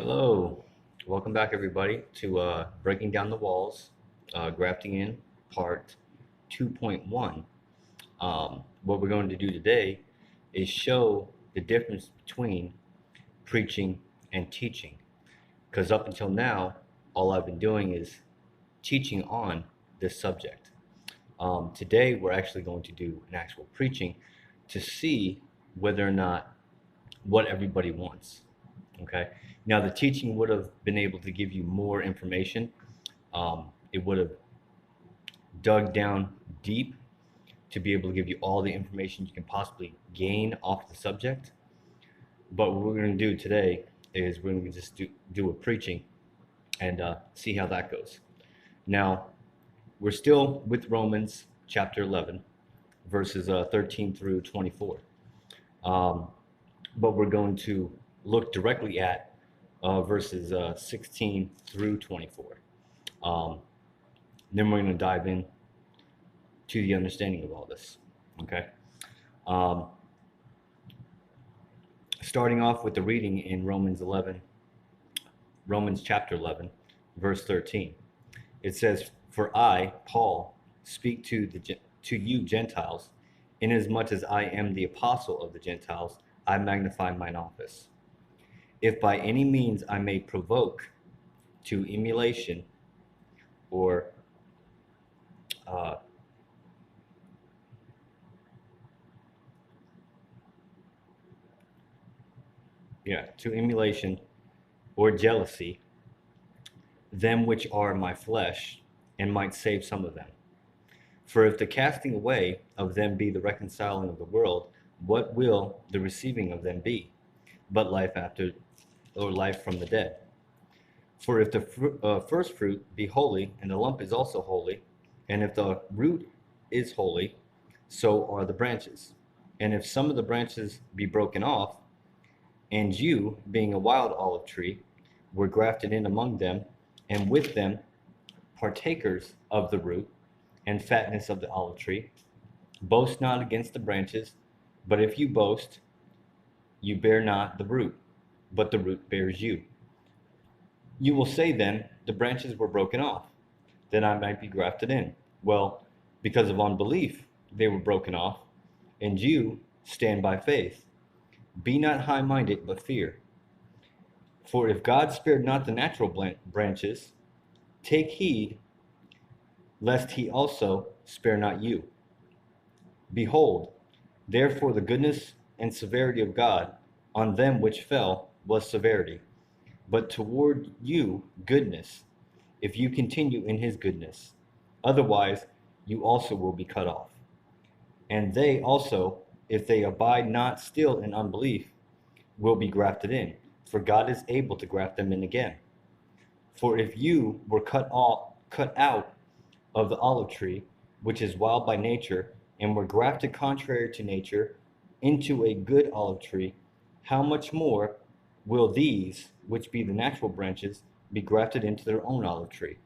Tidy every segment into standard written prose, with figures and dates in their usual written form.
Hello, welcome back everybody to Breaking Down the Walls, Grafting in Part 2.1. What we're going to do today is show the difference between preaching and teaching. Because up until now, all I've been doing is teaching on this subject. Today, we're actually going to do an actual preaching to see whether or not what everybody wants. Okay. Now, the teaching would have been able to give you more information. It would have dug down deep to be able to give you all the information you can possibly gain off the subject. But what we're going to do today is we're going to just do a preaching and see how that goes. Now, we're still with Romans chapter 11, verses 13 through 24. But we're going to look directly at verses 16 through 24. Then we're going to dive in to the understanding of all this. Okay. Um, Starting off with the reading in Romans chapter 11, verse 13. It says, "For I, Paul, speak to you Gentiles, inasmuch as I am the apostle of the Gentiles, I magnify mine office. If by any means I may provoke to emulation or uh, to emulation or jealousy them which are my flesh, and might save some of them. For if the casting away of them be the reconciling of the world, what will the receiving of them be, but life after, or life from the dead? For if the first fruit be holy, and the lump is also holy, and if the root is holy, so are the branches. And if some of the branches be broken off, and you, being a wild olive tree, were grafted in among them, and with them partakers of the root and fatness of the olive tree, boast not against the branches, but if you boast, you bear not the root, but the root bears you. You will say then, the branches were broken off, that I might be grafted in. Well, because of unbelief they were broken off, and you stand by faith. Be not high-minded, but fear. For if God spared not the natural branches, take heed lest he also spare not you. Behold, therefore the goodness and severity of God on them which fell was severity, but toward you goodness, if you continue in his goodness. Otherwise you also will be cut off. And they also, if they abide not still in unbelief, will be grafted in, for God is able to graft them in again. For if you were cut out of the olive tree, which is wild by nature, and were grafted contrary to nature into a good olive tree, how much more will these, which be the natural branches, be grafted into their own olive tree?"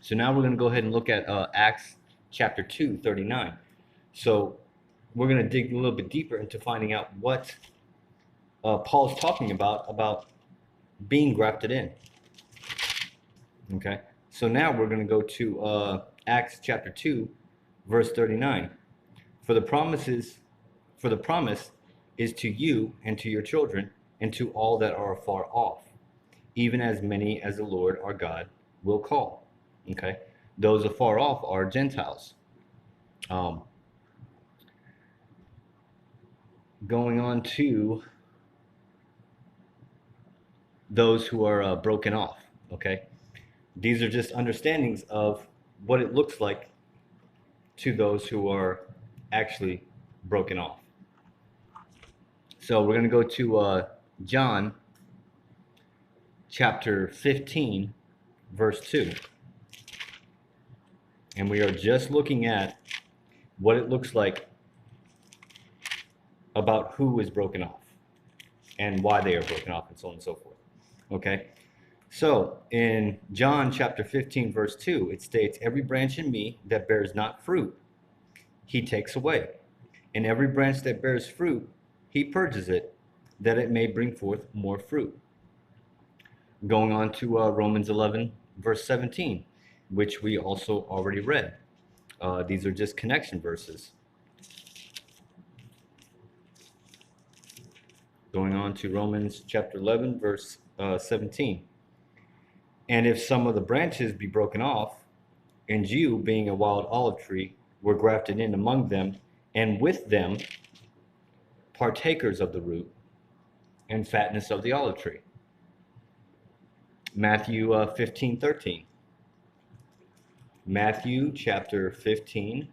So now we're going to go ahead and look at Acts chapter 2, 39. So we're going to dig a little bit deeper into finding out what Paul's talking about being grafted in. Okay, so now we're going to go to Acts chapter 2, verse 39. For the promise is to you and to your children and to all that are afar off, even as many as the Lord our God will call. Okay, those afar off are Gentiles. Going on to those who are broken off. Okay, these are just understandings of what it looks like to those who are actually broken off. So we're going to go to John chapter 15, verse 2. And we are just looking at what it looks like about who is broken off and why they are broken off and so on and so forth. Okay? So in John chapter 15, verse 2, it states, "Every branch in me that bears not fruit, he takes away. And every branch that bears fruit, he purges it, that it may bring forth more fruit." Going on to Romans 11, verse 17, which we also already read. These are just connection verses. Going on to Romans chapter 11, verse 17. And if some of the branches be broken off, and you, being a wild olive tree, were grafted in among them, and with them partakers of the root and fatness of the olive tree. Matthew 15:13. Matthew chapter 15,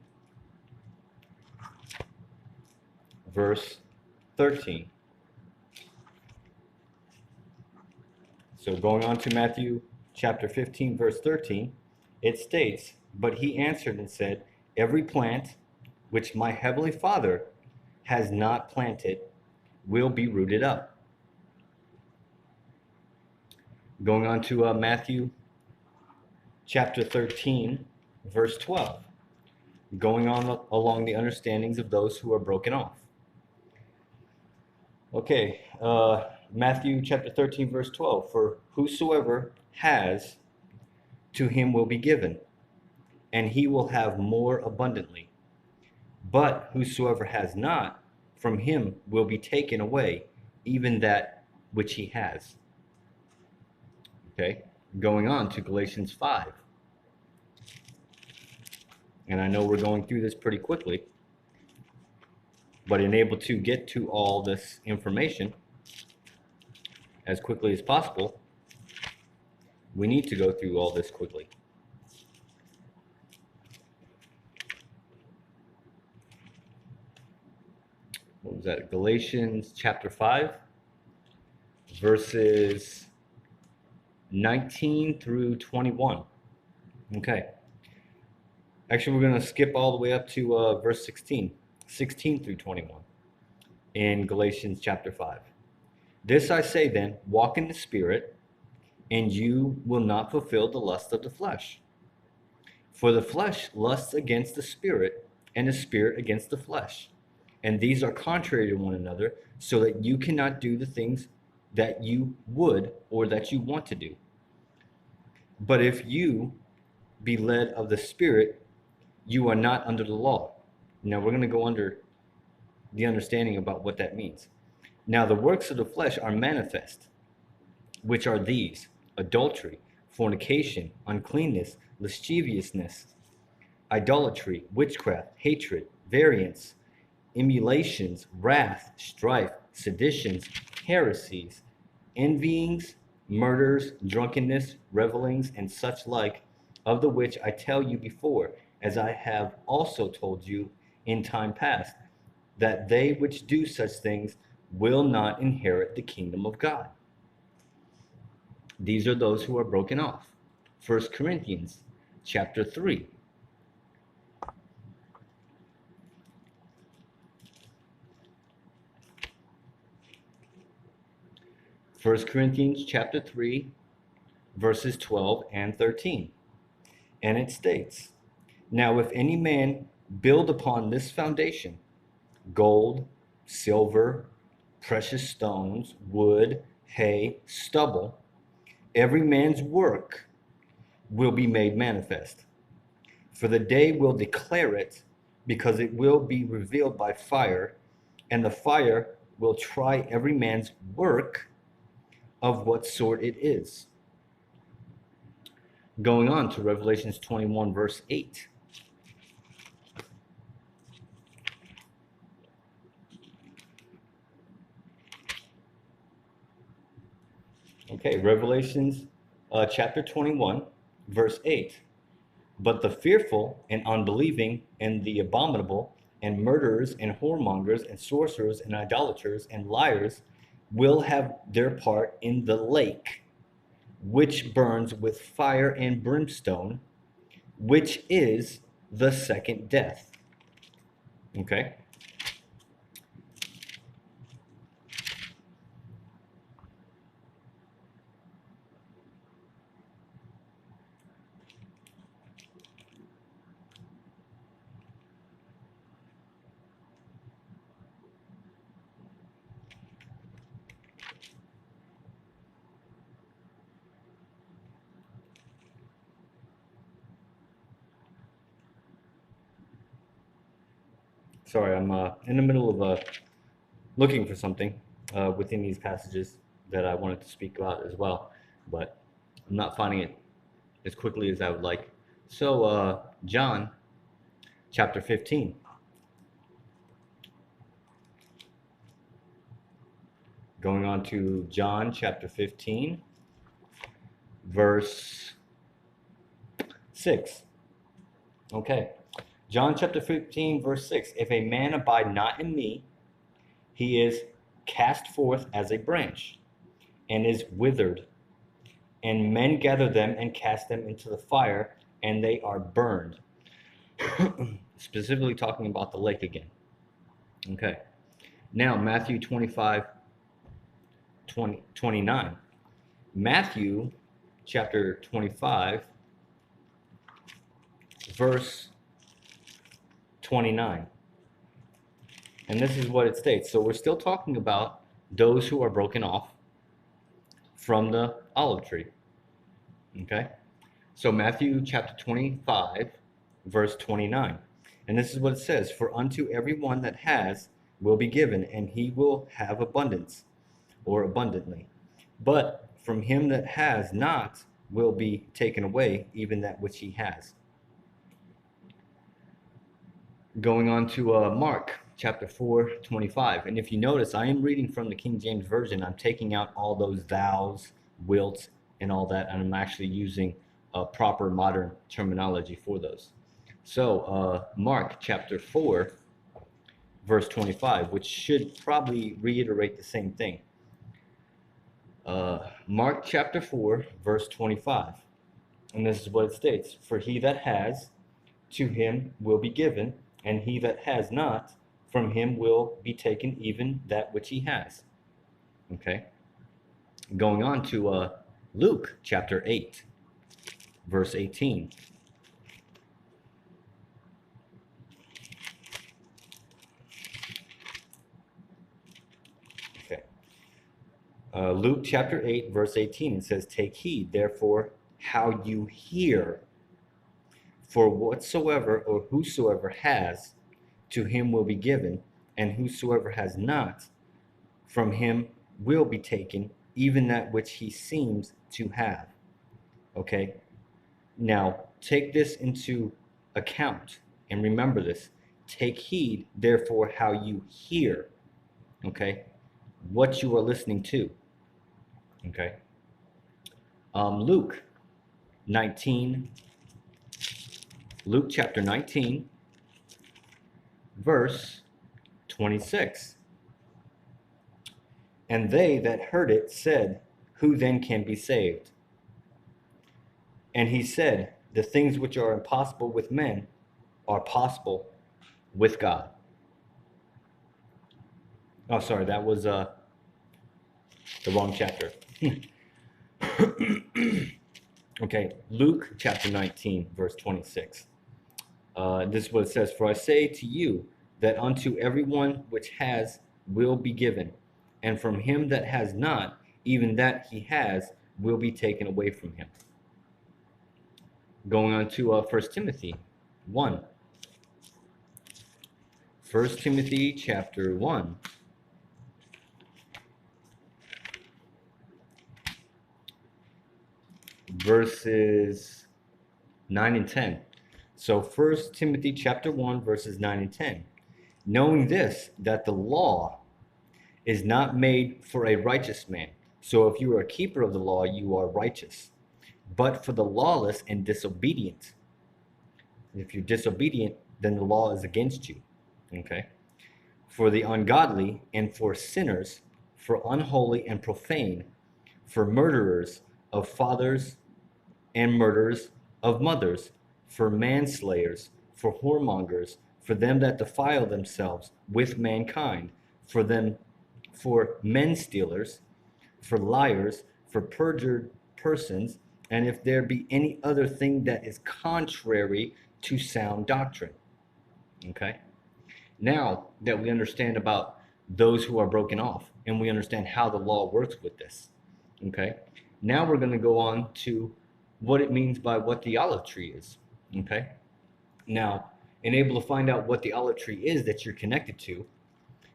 verse 13. So going on to Matthew chapter 15, verse 13, it states, "But he answered and said, Every plant which my heavenly Father has not planted will be rooted up." Going on to Matthew chapter 13, verse 12. Going on along the understandings of those who are broken off. Okay, Matthew chapter 13, verse 12. For whosoever has, to him will be given, and he will have more abundantly. But whosoever has not, from him will be taken away, even that which he has. Okay, going on to Galatians 5. And I know we're going through this pretty quickly, but in able to get to all this information as quickly as possible, we need to go through all this quickly. What was that? Galatians chapter 5, verses 19 through 21. Okay. Actually, we're going to skip all the way up to verse 16 through 21 in Galatians chapter 5. This I say then, walk in the Spirit, and you will not fulfill the lust of the flesh. For the flesh lusts against the Spirit, and the Spirit against the flesh. And these are contrary to one another, so that you cannot do the things that you would or that you want to do. But if you be led of the Spirit, you are not under the law. Now we're going to go under the understanding about what that means. Now the works of the flesh are manifest, which are these: adultery, fornication, uncleanness, lasciviousness, idolatry, witchcraft, hatred, variance, emulations, wrath, strife, seditions, heresies, envyings, murders, drunkenness, revelings, and such like, of the which I tell you before, as I have also told you in time past, that they which do such things will not inherit the kingdom of God. These are those who are broken off. 1 Corinthians chapter 3. First Corinthians chapter 3, verses 12 and 13. And it states, "Now if any man build upon this foundation, gold, silver, precious stones, wood, hay, stubble, every man's work will be made manifest. For the day will declare it, because it will be revealed by fire, and the fire will try every man's work of what sort it is." Going on to Revelations 21, verse 8. Okay, Revelations chapter 21, verse 8. "But the fearful and unbelieving and the abominable and murderers and whoremongers and sorcerers and idolaters and liars will have their part in the lake, which burns with fire and brimstone, which is the second death." Okay. Sorry, I'm in the middle of looking for something within these passages that I wanted to speak about as well, but I'm not finding it as quickly as I would like. So, John chapter 15. Going on to John chapter 15, verse 6. Okay. John chapter 15, verse 6. If a man abide not in me, he is cast forth as a branch and is withered. And men gather them and cast them into the fire, and they are burned. Specifically talking about the lake again. Okay. Now, Matthew 25, 29. Matthew chapter 25, verse 29. And this is what it states. So we're still talking about those who are broken off from the olive tree. Okay? So Matthew chapter 25, verse 29. And this is what it says, for unto every one that has will be given, and he will have abundance, or abundantly. But from him that has not will be taken away even that which he has. Going on to Mark chapter 4, 25. And if you notice, I am reading from the King James Version. I'm taking out all those thous, wilts, and all that, and I'm actually using proper modern terminology for those. So Mark chapter 4, verse 25, which should probably reiterate the same thing. Mark chapter 4, verse 25. And this is what it states. For he that has, to him will be given, and he that has not, from him will be taken even that which he has. Okay. Going on to Luke chapter 8, verse 18. Okay. Luke chapter 8, verse 18, it says, take heed, therefore, how you hear. For whatsoever or whosoever has, to him will be given, and whosoever has not, from him will be taken, even that which he seems to have. Okay? Now, take this into account, and remember this. Take heed, therefore, how you hear. Okay? What you are listening to. Okay? Luke 19, Luke chapter 19, verse 26. And they that heard it said, who then can be saved? And he said, the things which are impossible with men are possible with God. Oh, sorry, that was the wrong chapter. Okay, Luke chapter 19, verse 26. This is what it says, for I say to you that unto everyone which has will be given, and from him that has not, even that he has will be taken away from him. Going on to 1 Timothy 1. 1 Timothy chapter 1. Verses 9 and 10. So 1 Timothy chapter 1, verses 9 and 10. Knowing this, that the law is not made for a righteous man. So if you are a keeper of the law, you are righteous. But for the lawless and disobedient. If you're disobedient, then the law is against you. Okay? For the ungodly and for sinners, for unholy and profane, for murderers of fathers and murderers of mothers, for manslayers, for whoremongers, for them that defile themselves with mankind, for men stealers, for liars, for perjured persons, and if there be any other thing that is contrary to sound doctrine. Okay? Now that we understand about those who are broken off, and we understand how the law works with this, okay? Now we're going to go on to what it means by what the olive tree is, okay? Now, and able to find out what the olive tree is that you're connected to,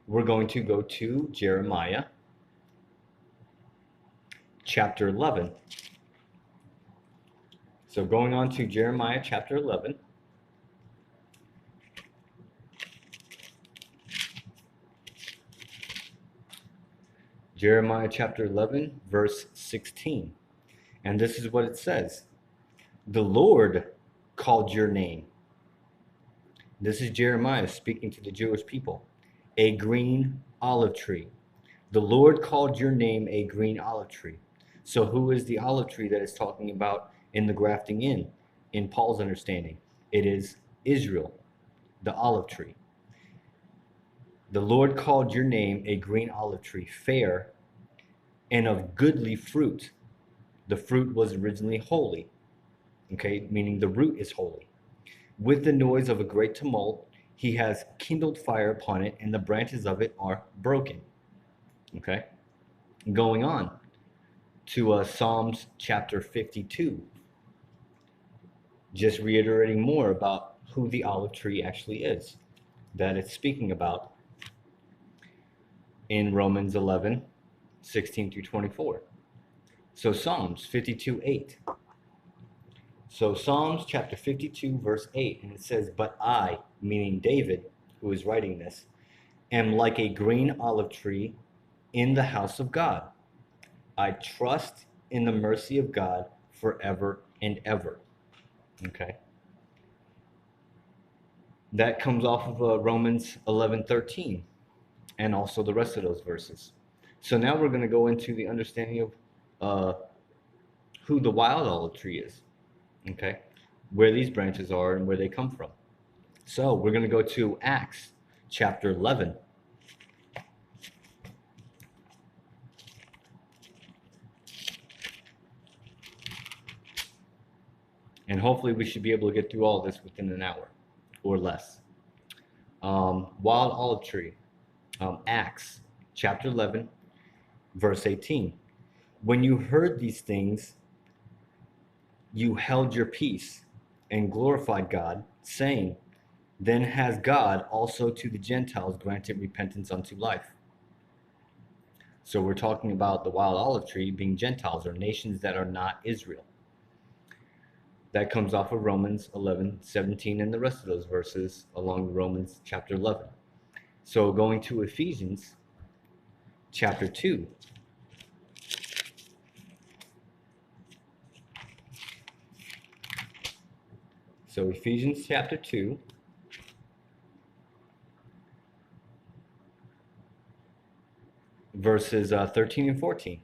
we're going to go to Jeremiah chapter 11. So going on to Jeremiah chapter 11. Jeremiah chapter 11, verse 16. And this is what it says. The Lord called your name. This is Jeremiah speaking to the Jewish people. A green olive tree. The Lord called your name a green olive tree. So who is the olive tree that is talking about in the grafting in Paul's understanding? It is Israel, the olive tree. The Lord called your name a green olive tree, fair and of goodly fruit. The fruit was originally holy, okay, meaning the root is holy. With the noise of a great tumult, he has kindled fire upon it, and the branches of it are broken. Okay, going on to Psalms chapter 52, just reiterating more about who the olive tree actually is, that it's speaking about in Romans 11, 16 through 24. So Psalms 52, 8. So Psalms chapter 52, verse 8, and it says, But I, meaning David, who is writing this, am like a green olive tree in the house of God. I trust in the mercy of God forever and ever. Okay. That comes off of Romans 11:13, and also the rest of those verses. So now we're going to go into the understanding of who the wild olive tree is. Okay, where these branches are and where they come from. So we're going to go to Acts chapter 11. And hopefully we should be able to get through all this within an hour or less. Wild olive tree, Acts chapter 11, verse 18. When you heard these things, you held your peace and glorified God, saying, Then has God also to the Gentiles granted repentance unto life. So we're talking about the wild olive tree being Gentiles or nations that are not Israel. That comes off of Romans 11, 17, and the rest of those verses along Romans chapter 11. So going to Ephesians chapter 2. So Ephesians chapter 2, verses 13 and 14.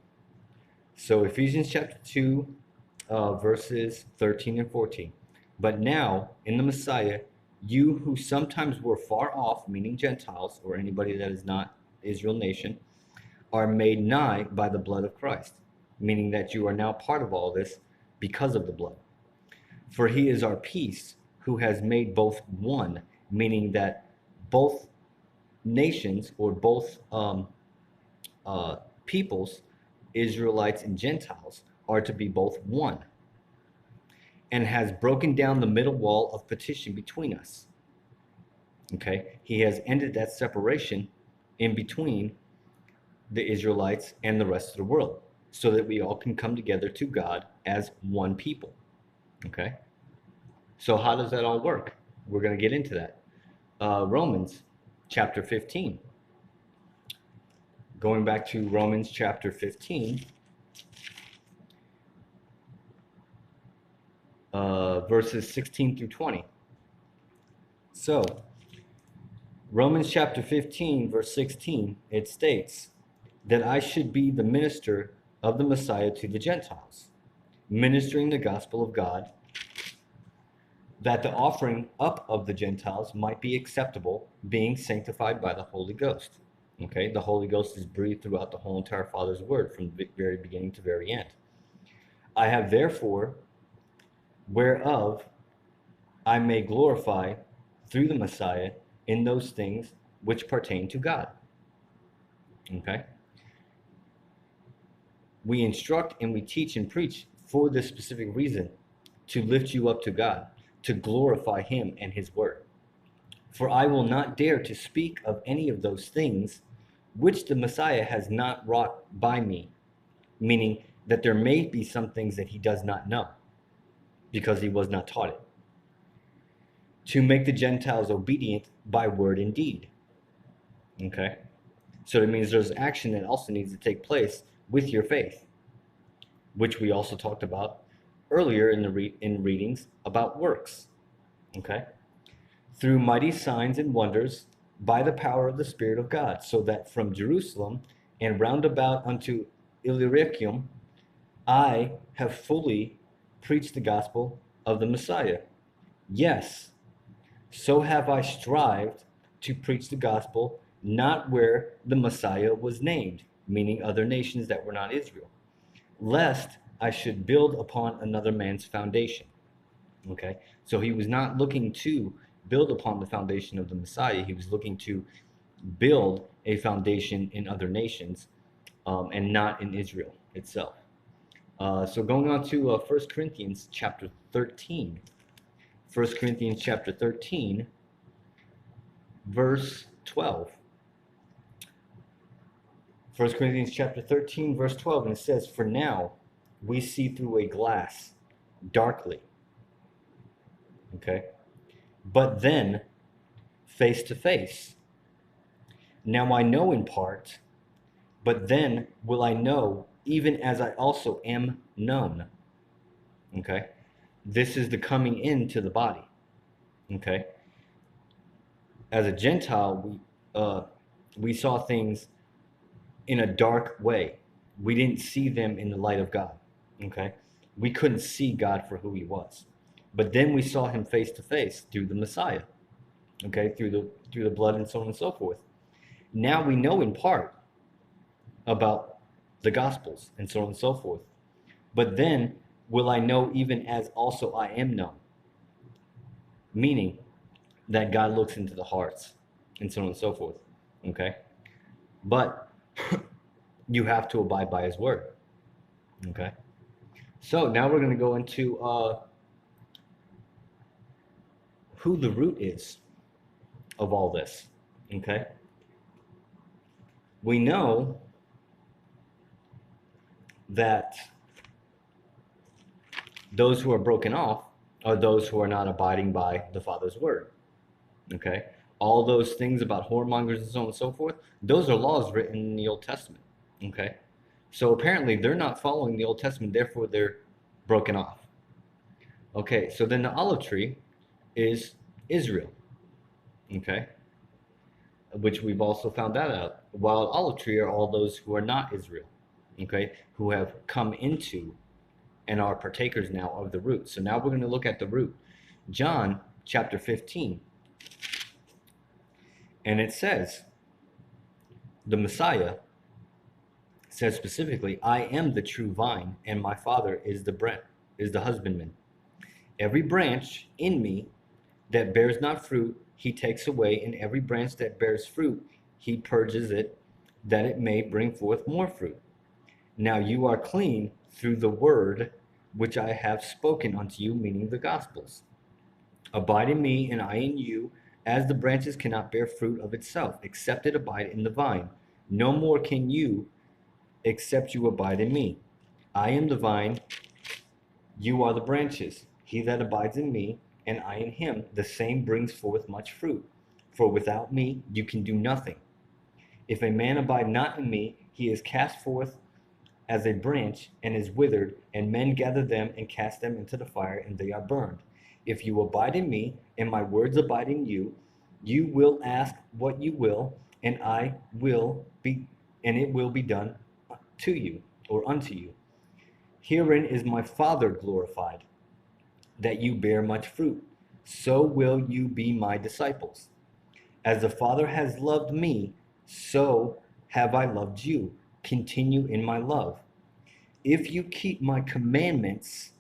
So Ephesians chapter 2, verses 13 and 14. But now, in the Messiah, you who sometimes were far off, meaning Gentiles, or anybody that is not Israel nation, are made nigh by the blood of Christ, meaning that you are now part of all this because of the blood. For he is our peace, who has made both one, meaning that both nations or both peoples, Israelites and Gentiles, are to be both one, and has broken down the middle wall of partition between us. Okay, he has ended that separation in between the Israelites and the rest of the world, so that we all can come together to God as one people. Okay, so how does that all work? We're going to get into that. Romans chapter 15. Going back to Romans chapter 15, verses 16 through 20. So, Romans chapter 15, verse 16, it states that I should be the minister of the Messiah to the Gentiles, ministering the gospel of God, that the offering up of the Gentiles might be acceptable, being sanctified by the Holy Ghost. Okay, the Holy Ghost is breathed throughout the whole entire Father's word from very beginning to very end. I have therefore, whereof I may glorify through the Messiah in those things which pertain to God. Okay? We instruct and we teach and preach for this specific reason, to lift you up to God, to glorify him and his word. For I will not dare to speak of any of those things which the Messiah has not wrought by me, meaning that there may be some things that he does not know because he was not taught it, to make the Gentiles obedient by word and deed. Okay? So that means there's action that also needs to take place with your faith, which we also talked about earlier in the in readings about works. Okay? Through mighty signs and wonders by the power of the Spirit of God, so that from Jerusalem and round about unto Illyricum I have fully preached the gospel of the Messiah. Yes, so have I strived to preach the gospel not where the Messiah was named, meaning other nations that were not Israel, lest I should build upon another man's foundation. Okay, so he was not looking to build upon the foundation of the Messiah. He was looking to build a foundation in other nations, and not in Israel itself. So going on to 1 Corinthians chapter 13. 1 Corinthians chapter 13, verse 12. 1 Corinthians chapter 13, verse 12, and it says, "For now we see through a glass, darkly." Okay? "But then face to face. Now I know in part, but then will I know, even as I also am known." Okay? This is the coming into the body. Okay? As a Gentile, we saw things in a dark way. We didn't see them in the light of God. Okay? We couldn't see God for who he was. But then we saw him face to face through the Messiah. Okay? Through the blood and so on and so forth. Now we know in part about the Gospels and so on and so forth. But then will I know even as also I am known. Meaning that God looks into the hearts and so on and so forth. Okay? But you have to abide by his word. Okay? So now we're going to go into who the root is of all this. Okay? We know that those who are broken off are those who are not abiding by the Father's word. Okay? All those things about whoremongers and so on and so forth, those are laws written in the Old Testament. Okay? So apparently they're not following the Old Testament, therefore they're broken off. Okay, so then the olive tree is Israel. Okay? Which we've also found that out. Wild olive tree are all those who are not Israel. Okay? Who have come into and are partakers now of the root. So now we're going to look at the root. John chapter 15. And it says, the Messiah says specifically, "I am the true vine, and my Father is the husbandman. Every branch in me that bears not fruit, he takes away, and every branch that bears fruit, he purges it, that it may bring forth more fruit. Now you are clean through the word which I have spoken unto you," meaning the Gospels. "Abide in me, and I in you, as the branches cannot bear fruit of itself, except it abide in the vine. No more can you, except you abide in me. I am the vine, you are the branches. He that abides in me, and I in him, the same brings forth much fruit. For without me you can do nothing. If a man abide not in me, he is cast forth as a branch and is withered, and men gather them and cast them into the fire, and they are burned. If you abide in me, and my words abide in you, you will ask what you will, and it will be done to you, or unto you. Herein is my Father glorified, that you bear much fruit. So will you be my disciples. As the Father has loved me, so have I loved you. Continue in my love. If you keep my commandments,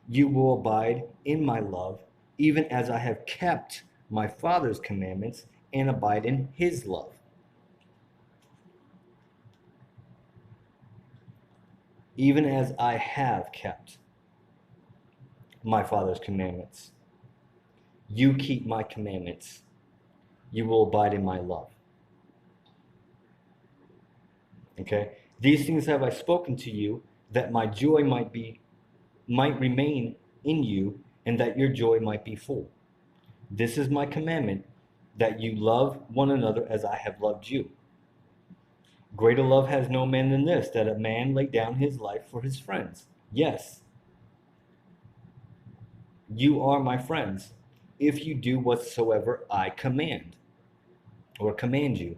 you will abide in my love, even as I have kept my Father's commandments and abide in his love." Even as I have kept my Father's commandments, you keep my commandments, you will abide in my love. Okay? These things have I spoken to you, that my joy might remain in you, and that your joy might be full. This is my commandment, that you love one another as I have loved you. Greater love has no man than this, that a man lay down his life for his friends. Yes, you are my friends, if you do whatsoever I command, or command you.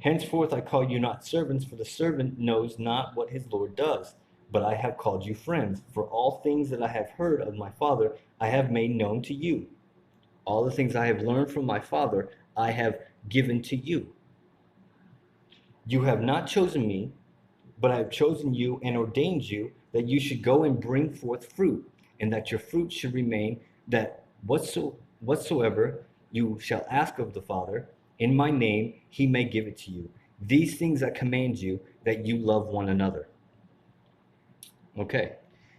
Henceforth I call you not servants, for the servant knows not what his Lord does. But I have called you friends, for all things that I have heard of my Father I have made known to you. All the things I have learned from my Father I have given to you. You have not chosen me, but I have chosen you and ordained you that you should go and bring forth fruit, and that your fruit should remain, that whatsoever you shall ask of the Father in my name, he may give it to you. These things I command you, that you love one another. Okay,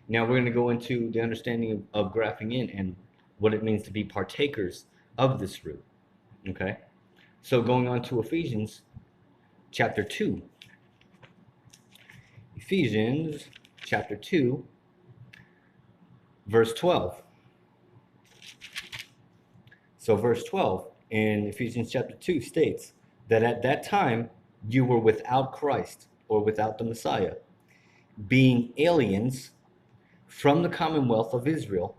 now we're going to go into the understanding of grafting in and what it means to be partakers of this fruit. Okay, so going on to Ephesians chapter 2. Ephesians chapter 2, verse 12. So verse 12 in Ephesians chapter 2 states that at that time you were without Christ, or without the Messiah, being aliens from the commonwealth of Israel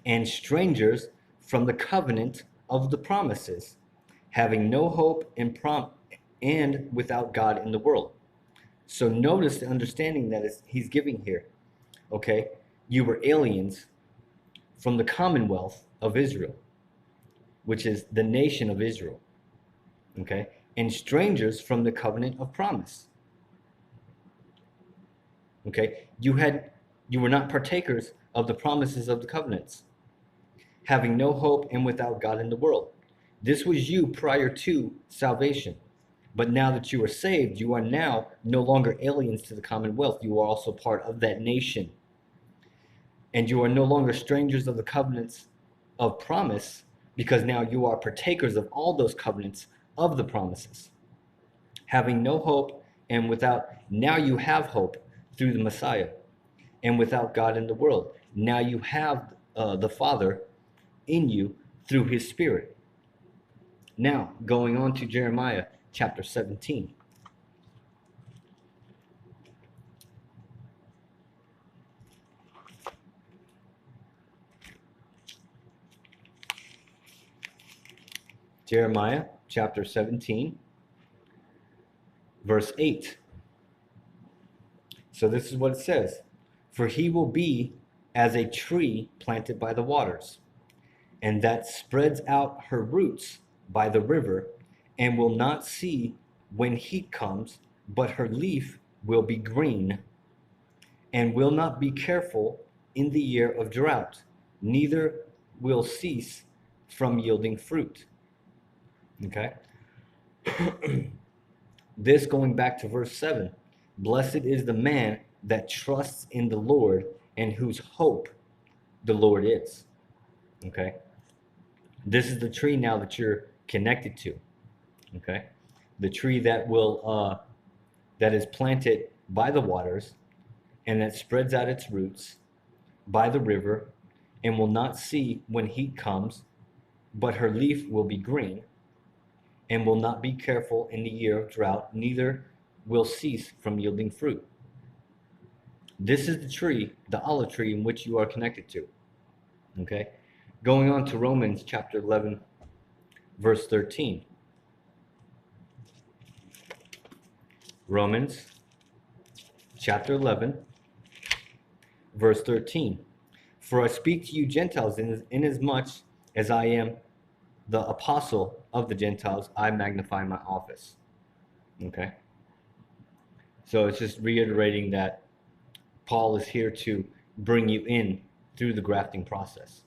and strangers from the covenant of the promises, having no hope and without God in the world. So notice the understanding that he's giving here. Okay, you were aliens from the commonwealth of Israel, which is the nation of Israel. Okay, and strangers from the covenant of promise. Okay, you were not partakers of the promises of the covenants, having no hope and without God in the world. This was you prior to salvation. But now that you are saved, you are now no longer aliens to the commonwealth. You are also part of that nation. And you are no longer strangers of the covenants of promise, because now you are partakers of all those covenants of the promises. Having no hope and now you have hope through the Messiah, and without God in the world. Now you have the Father in you through his Spirit. Now, going on to Jeremiah chapter 17. Jeremiah chapter 17, verse 8. So this is what it says. For he will be as a tree planted by the waters, and that spreads out her roots by the river, and will not see when heat comes, but her leaf will be green, and will not be careful in the year of drought, neither will cease from yielding fruit. Okay? This going back to verse 7. Blessed is the man that trusts in the Lord, and whose hope the Lord is. Okay? This is the tree now that you're connected to. Okay? The tree that that is planted by the waters, and that spreads out its roots by the river, and will not see when heat comes, but her leaf will be green, and will not be careful in the year of drought, neither will cease from yielding fruit. This is the tree, the olive tree, in which you are connected to. Okay? Going on to Romans chapter 11, verse 13. Romans chapter 11, verse 13. For I speak to you Gentiles, inasmuch as I am the apostle of the Gentiles, I magnify my office. Okay? So it's just reiterating that Paul is here to bring you in through the grafting process.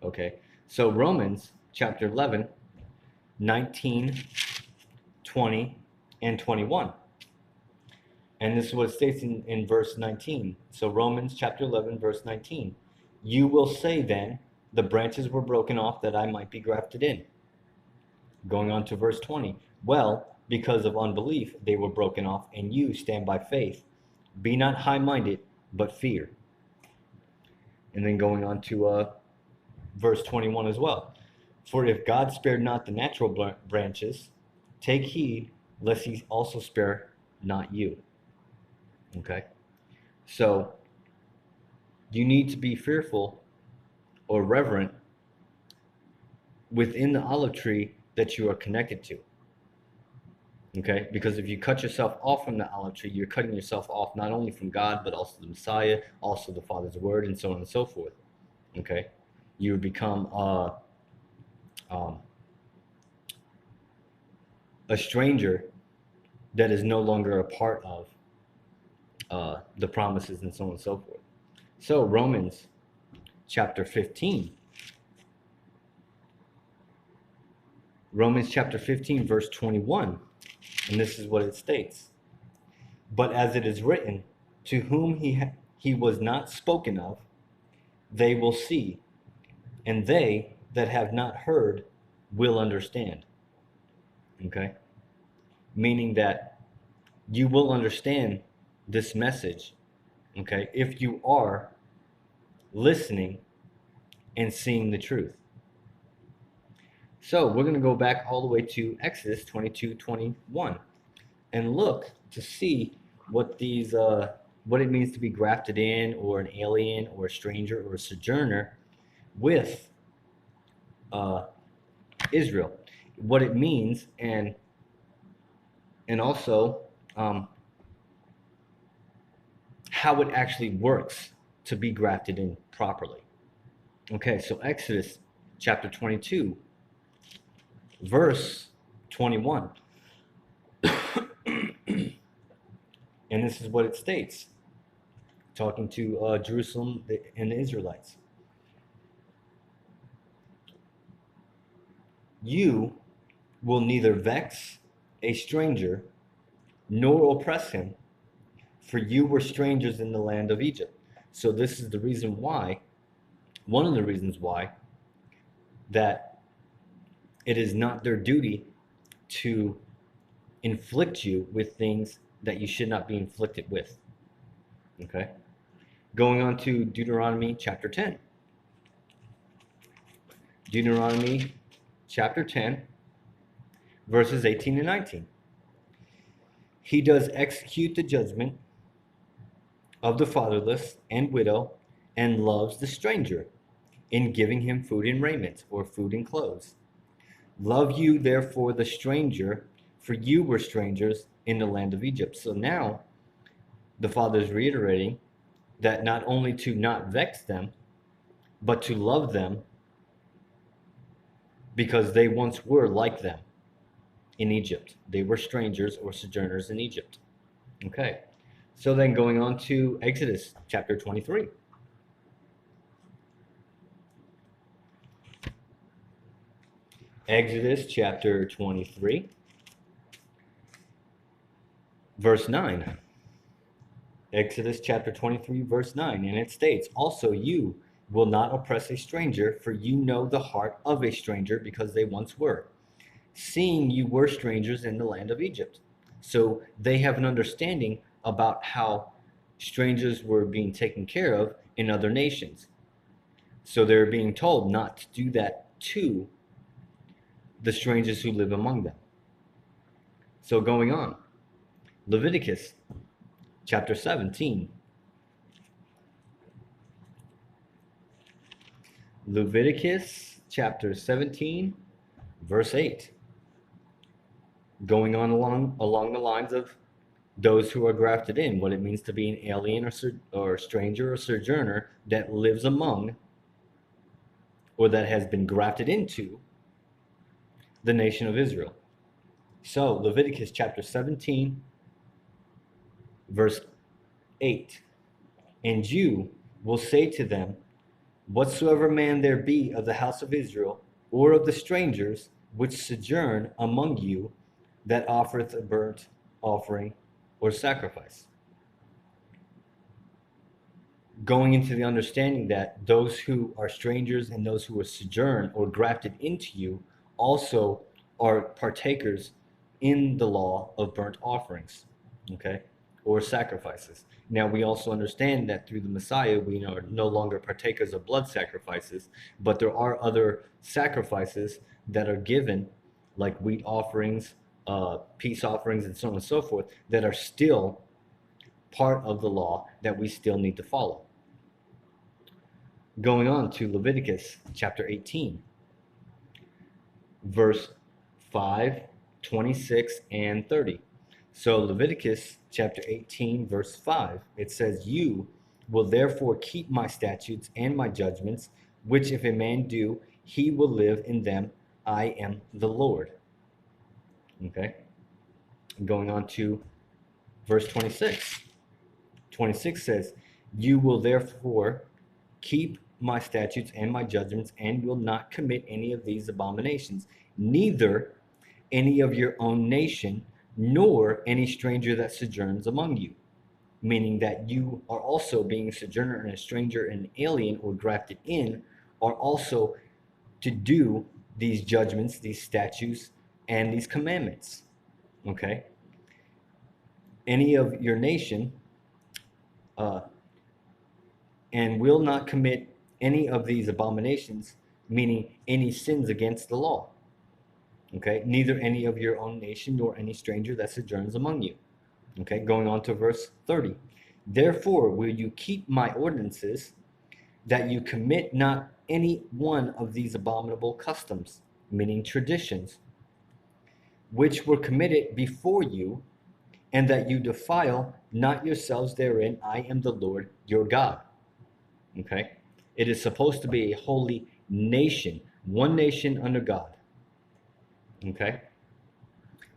Okay? So Romans chapter 11, 19, 20, and 21. And this is what it states in verse 19. So Romans chapter 11, verse 19. You will say then, the branches were broken off that I might be grafted in. Going on to verse 20. Well, because of unbelief, they were broken off, and you stand by faith. Be not high-minded, but fear. And then going on to verse 21 as well. For if God spared not the natural branches, take heed lest he also spare not you. Okay? So you need to be fearful or reverent within the olive tree that you are connected to. Okay? Because if you cut yourself off from the olive tree, you're cutting yourself off not only from God, but also the Messiah, also the Father's word, and so on and so forth. Okay? You would become a stranger that is no longer a part of the promises and so on and so forth. So Romans chapter 15. Romans chapter 15, verse 21. And this is what it states. But as it is written, to whom he was not spoken of, they will see, and they that have not heard will understand. Okay? Meaning that you will understand this message, okay, if you are listening and seeing the truth. So we're going to go back all the way to Exodus 22:21 and look to see what these what it means to be grafted in, or an alien, or a stranger, or a sojourner with Israel, what it means, and also how it actually works to be grafted in properly. Okay, so Exodus chapter 22, verse 21. And this is what it states, talking to Jerusalem and the Israelites. You will neither vex a stranger nor oppress him, for you were strangers in the land of Egypt. So this is the reason why, one of the reasons why, that it is not their duty to inflict you with things that you should not be inflicted with. Okay? Going on to Deuteronomy chapter 10. Deuteronomy chapter 10, verses 18 and 19. He does execute the judgment of the fatherless and widow, and loves the stranger, in giving him food and raiment, or food and clothes. Love you therefore the stranger, for you were strangers in the land of Egypt. So now the Father is reiterating that not only to not vex them, but to love them, because they once were like them in Egypt. They were strangers or sojourners in Egypt. Okay, so then going on to Exodus chapter 23. Exodus chapter 23, verse 9. Exodus chapter 23, verse 9, and it states, also you will not oppress a stranger, for you know the heart of a stranger, because they once were, seeing you were strangers in the land of Egypt. So they have an understanding about how strangers were being taken care of in other nations. So they're being told not to do that to the strangers who live among them. So going on, Leviticus chapter 17. Leviticus chapter 17, verse 8. Going on along the lines of those who are grafted in, what it means to be an alien or stranger or sojourner that lives among, or that has been grafted into, the nation of Israel. So Leviticus chapter 17, verse 8. And you will say to them, whatsoever man there be of the house of Israel, or of the strangers which sojourn among you, that offereth a burnt offering or sacrifice. Going into the understanding that those who are strangers and those who are sojourn or grafted into you also are partakers in the law of burnt offerings, okay, or sacrifices. Now, we also understand that through the Messiah, we are no longer partakers of blood sacrifices, but there are other sacrifices that are given, like wheat offerings, peace offerings, and so on and so forth, that are still part of the law that we still need to follow. Going on to Leviticus chapter 18, verse 5, 26, and 30. So Leviticus chapter 18, verse 5, it says, "You will therefore keep my statutes and my judgments, which if a man do, he will live in them. I am the Lord." Okay. Going on to verse 26. 26 says, "You will therefore keep my statutes and my judgments, and will not commit any of these abominations, neither any of your own nation, nor any stranger that sojourns among you." Meaning that you are also, being a sojourner and a stranger and an alien or grafted in, are also to do these judgments, these statutes, and these commandments. Okay? Any of your nation, and will not commit any of these abominations, meaning any sins against the law. Okay? Neither any of your own nation nor any stranger that sojourns among you. Okay? Going on to verse 30. "Therefore will you keep my ordinances, that you commit not any one of these abominable customs," meaning traditions, "which were committed before you, and that you defile not yourselves therein. I am the Lord your God." Okay? It is supposed to be a holy nation, one nation under God. Okay?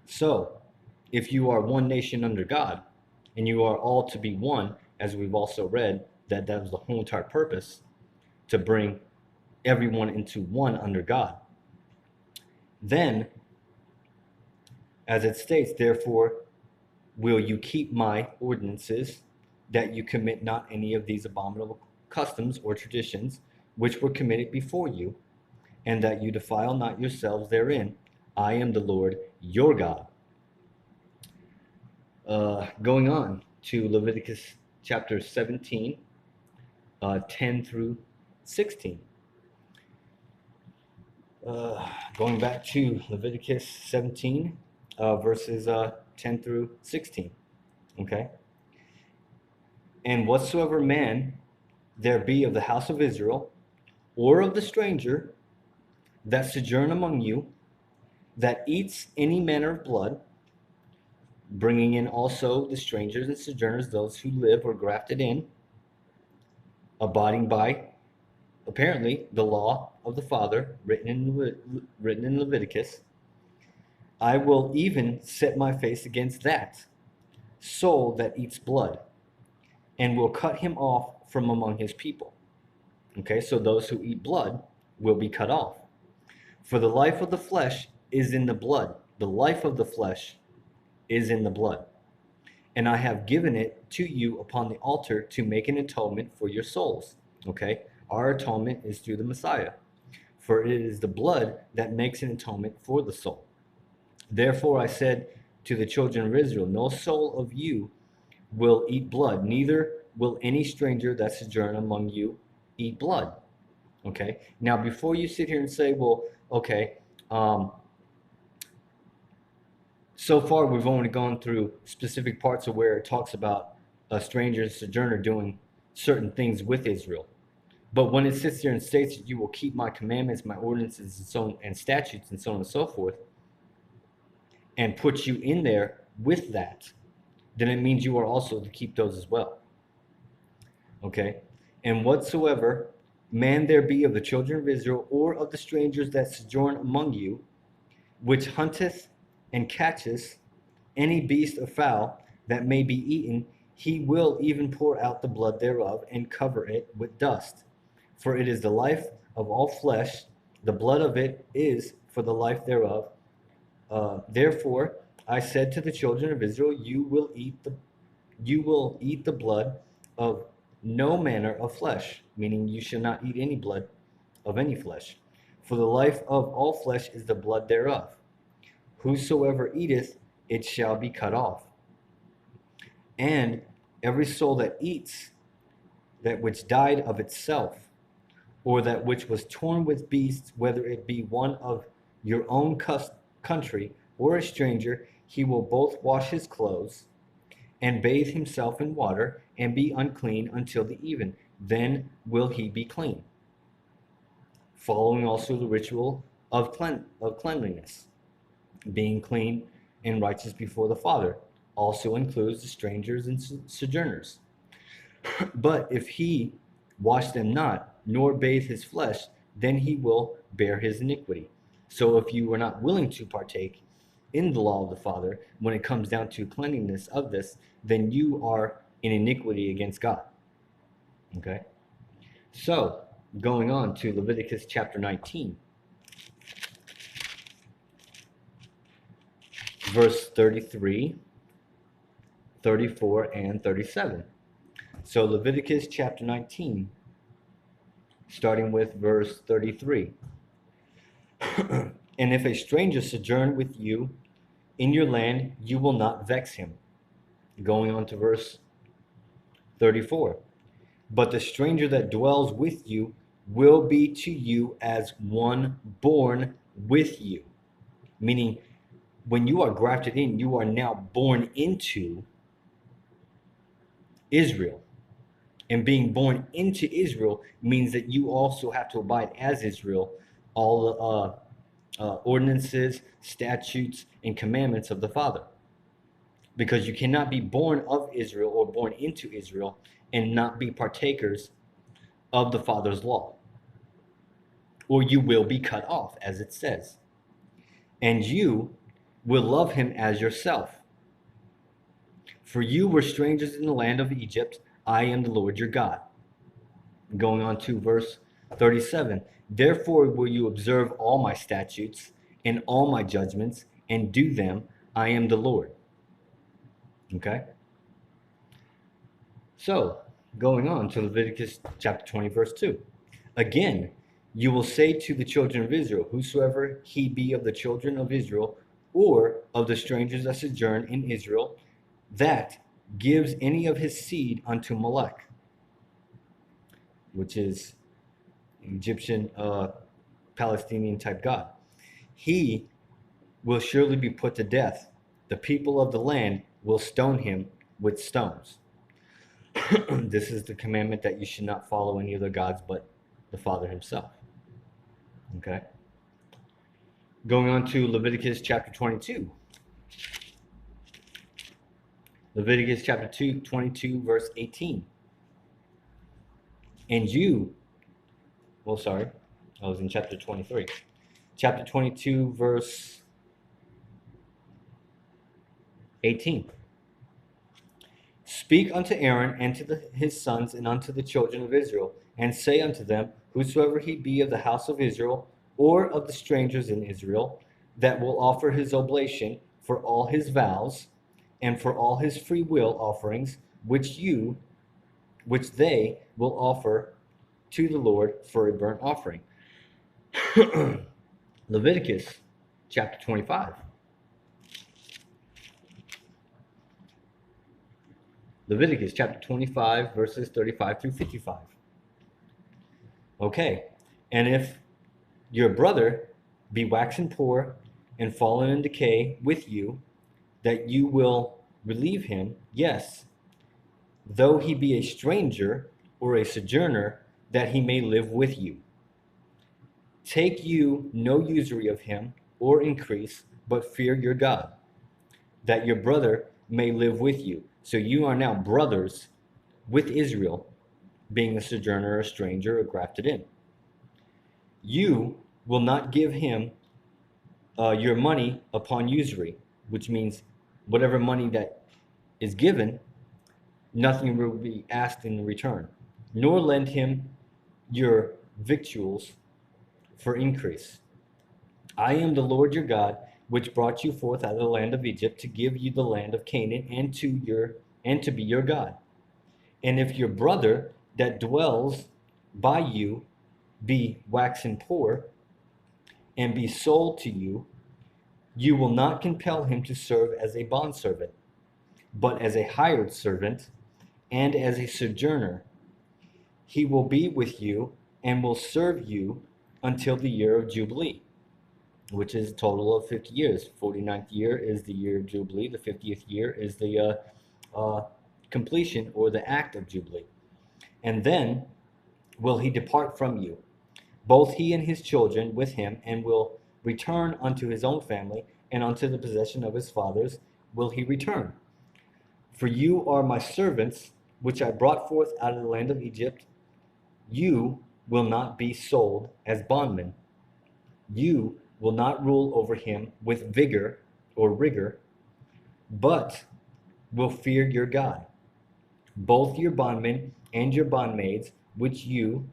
So, if you are one nation under God, and you are all to be one, as we've also read, that was the whole entire purpose, to bring everyone into one under God, then, as it states, "Therefore will you keep my ordinances, that you commit not any of these abominable customs or traditions, which were committed before you, and that you defile not yourselves therein. I am the Lord your God." Going on to Leviticus chapter 17, 10 through 16. Going back to Leviticus 17, verses 10 through 16. Okay? "And whatsoever man there be of the house of Israel, or of the stranger that sojourn among you, that eats any manner of blood," bringing in also the strangers and sojourners, those who live or grafted in, abiding by, apparently, the law of the Father written in Leviticus, "I will even set my face against that soul that eats blood, and will cut him off from among his people." Okay, so those who eat blood will be cut off. "For the life of the flesh is in the blood. The life of the flesh is in the blood. And I have given it to you upon the altar to make an atonement for your souls." Okay, our atonement is through the Messiah. "For it is the blood that makes an atonement for the soul. Therefore I said to the children of Israel, no soul of you will eat blood, neither will any stranger that sojourn among you eat blood." Okay, now before you sit here and say, well, okay, so far we've only gone through specific parts of where it talks about a stranger and sojourner doing certain things with Israel. But when it sits there and states that you will keep my commandments, my ordinances, and so on, and statutes, and so on and so forth, and puts you in there with that, then it means you are also to keep those as well. Okay? "And whatsoever man there be of the children of Israel, or of the strangers that sojourn among you, which hunteth and catcheth any beast or fowl that may be eaten, he will even pour out the blood thereof, and cover it with dust. For it is the life of all flesh, the blood of it is for the life thereof. Therefore I said to the children of Israel, you will eat the blood of no manner of flesh," meaning you shall not eat any blood of any flesh. "For the life of all flesh is the blood thereof. whosoever eateth it shall be cut off. And every soul that eats that which died of itself, or that which was torn with beasts, whether it be one of your own country or a stranger, he will both wash his clothes and bathe himself in water and be unclean until the even. Then will he be clean. Following also the ritual of cleanliness, being clean and righteous before the Father, also includes the strangers and sojourners. But if he wash them not, nor bathe his flesh, then he will bear his iniquity. So if you are not willing to partake in the law of the Father, when it comes down to cleanliness of this, then you are in iniquity against God. Okay? So, going on to Leviticus chapter 19, verse 33, 34, and 37. So Leviticus chapter 19, starting with verse 33. And if a stranger sojourn with you in your land, you will not vex him. Going on to verse 34. But the stranger that dwells with you will be to you as one born with you. Meaning, when you are grafted in, you are now born into Israel. And being born into Israel means that you also have to abide as Israel all ordinances, statutes, and commandments of the Father. Because you cannot be born of Israel or born into Israel and not be partakers of the Father's law. Or you will be cut off, as it says. And you will love him as yourself. For you were strangers in the land of Egypt. I am the Lord your God. Going on to verse 37. Therefore will you observe all my statutes and all my judgments and do them. I am the Lord. Okay? So, going on to Leviticus chapter 20, verse 2. Again, you will say to the children of Israel, whosoever he be of the children of Israel, or of the strangers that sojourn in Israel, that gives any of his seed unto Molech, which is Egyptian, Palestinian type god, he will surely be put to death. The people of the land will stone him with stones. This is the commandment that you should not follow any other gods but the Father himself. Okay. Going on to Leviticus chapter 22. Leviticus chapter 22, verse 18. And you, well, sorry, I was in chapter 23. Chapter 22, verse 18. Speak unto Aaron and to his sons and unto the children of Israel, and say unto them, whosoever he be of the house of Israel, or of the strangers in Israel, that will offer his oblation for all his vows, and for all his free will offerings, which they will offer to the Lord for a burnt offering. Leviticus chapter 25. Leviticus chapter 25, verses 35 through 55. Okay, and if your brother be waxen poor and fallen in decay with you, that you will relieve him, yes, though he be a stranger or a sojourner, that he may live with you. Take you no usury of him or increase, but fear your God, that your brother may live with you. So you are now brothers with Israel, being a sojourner, a stranger, or grafted in. You will not give him your money upon usury, which means whatever money that is given, nothing will be asked in return, nor lend him your victuals for increase. I am the Lord your God, which brought you forth out of the land of Egypt to give you the land of Canaan and to be your God. And if your brother that dwells by you be waxen poor and be sold to you, You will not compel him to serve as a bondservant, but as a hired servant and as a sojourner. He will be with you and will serve you until the year of Jubilee, which is a total of 50 years. 49th year is the year of Jubilee. The 50th year is the completion or the act of Jubilee. And then will he depart from you, both he and his children with him, and will return unto his own family, and unto the possession of his fathers will he return. For you are my servants, which I brought forth out of the land of Egypt. You will not be sold as bondmen. You will not rule over him with vigor or rigor, but will fear your God. Both your bondmen and your bondmaids, which you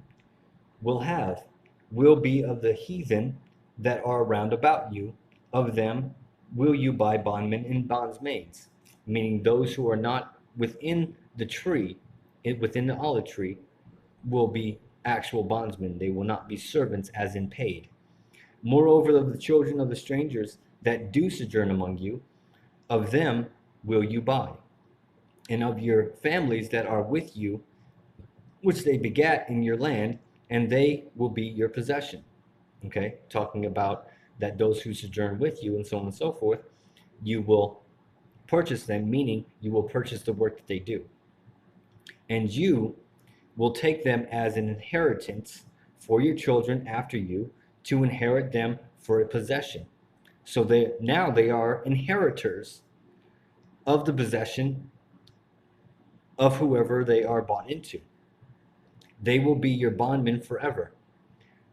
will have, will be of the heathen that are round about you. Of them will you buy bondmen and bondsmaids, meaning those who are not within the tree, within the olive tree, will be actual bondsmen. They will not be servants as in paid. Moreover, of the children of the strangers that do sojourn among you, of them will you buy, and of your families that are with you, which they begat in your land, and they will be your possession. Okay, talking about that those who sojourn with you and so on and so forth, you will purchase them, meaning you will purchase the work that they do. And you will take them as an inheritance for your children after you, to inherit them for a possession. So now they are inheritors of the possession of whoever they are bought into. They will be your bondmen forever.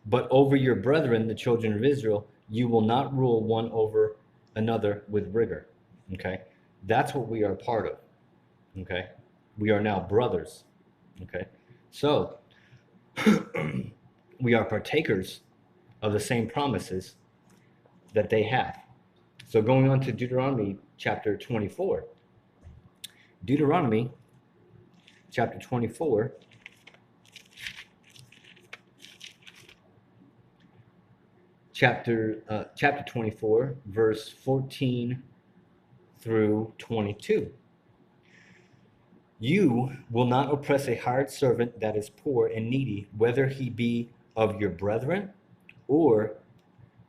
But over your brethren, the children of Israel, you will not rule one over another with rigor. Okay? That's what we are part of. Okay? We are now brothers. Okay? So, we are partakers of the same promises that they have. So going on to Deuteronomy chapter 24. Deuteronomy chapter 24. Chapter 24, verse 14 through 22. You will not oppress a hired servant that is poor and needy, whether he be of your brethren or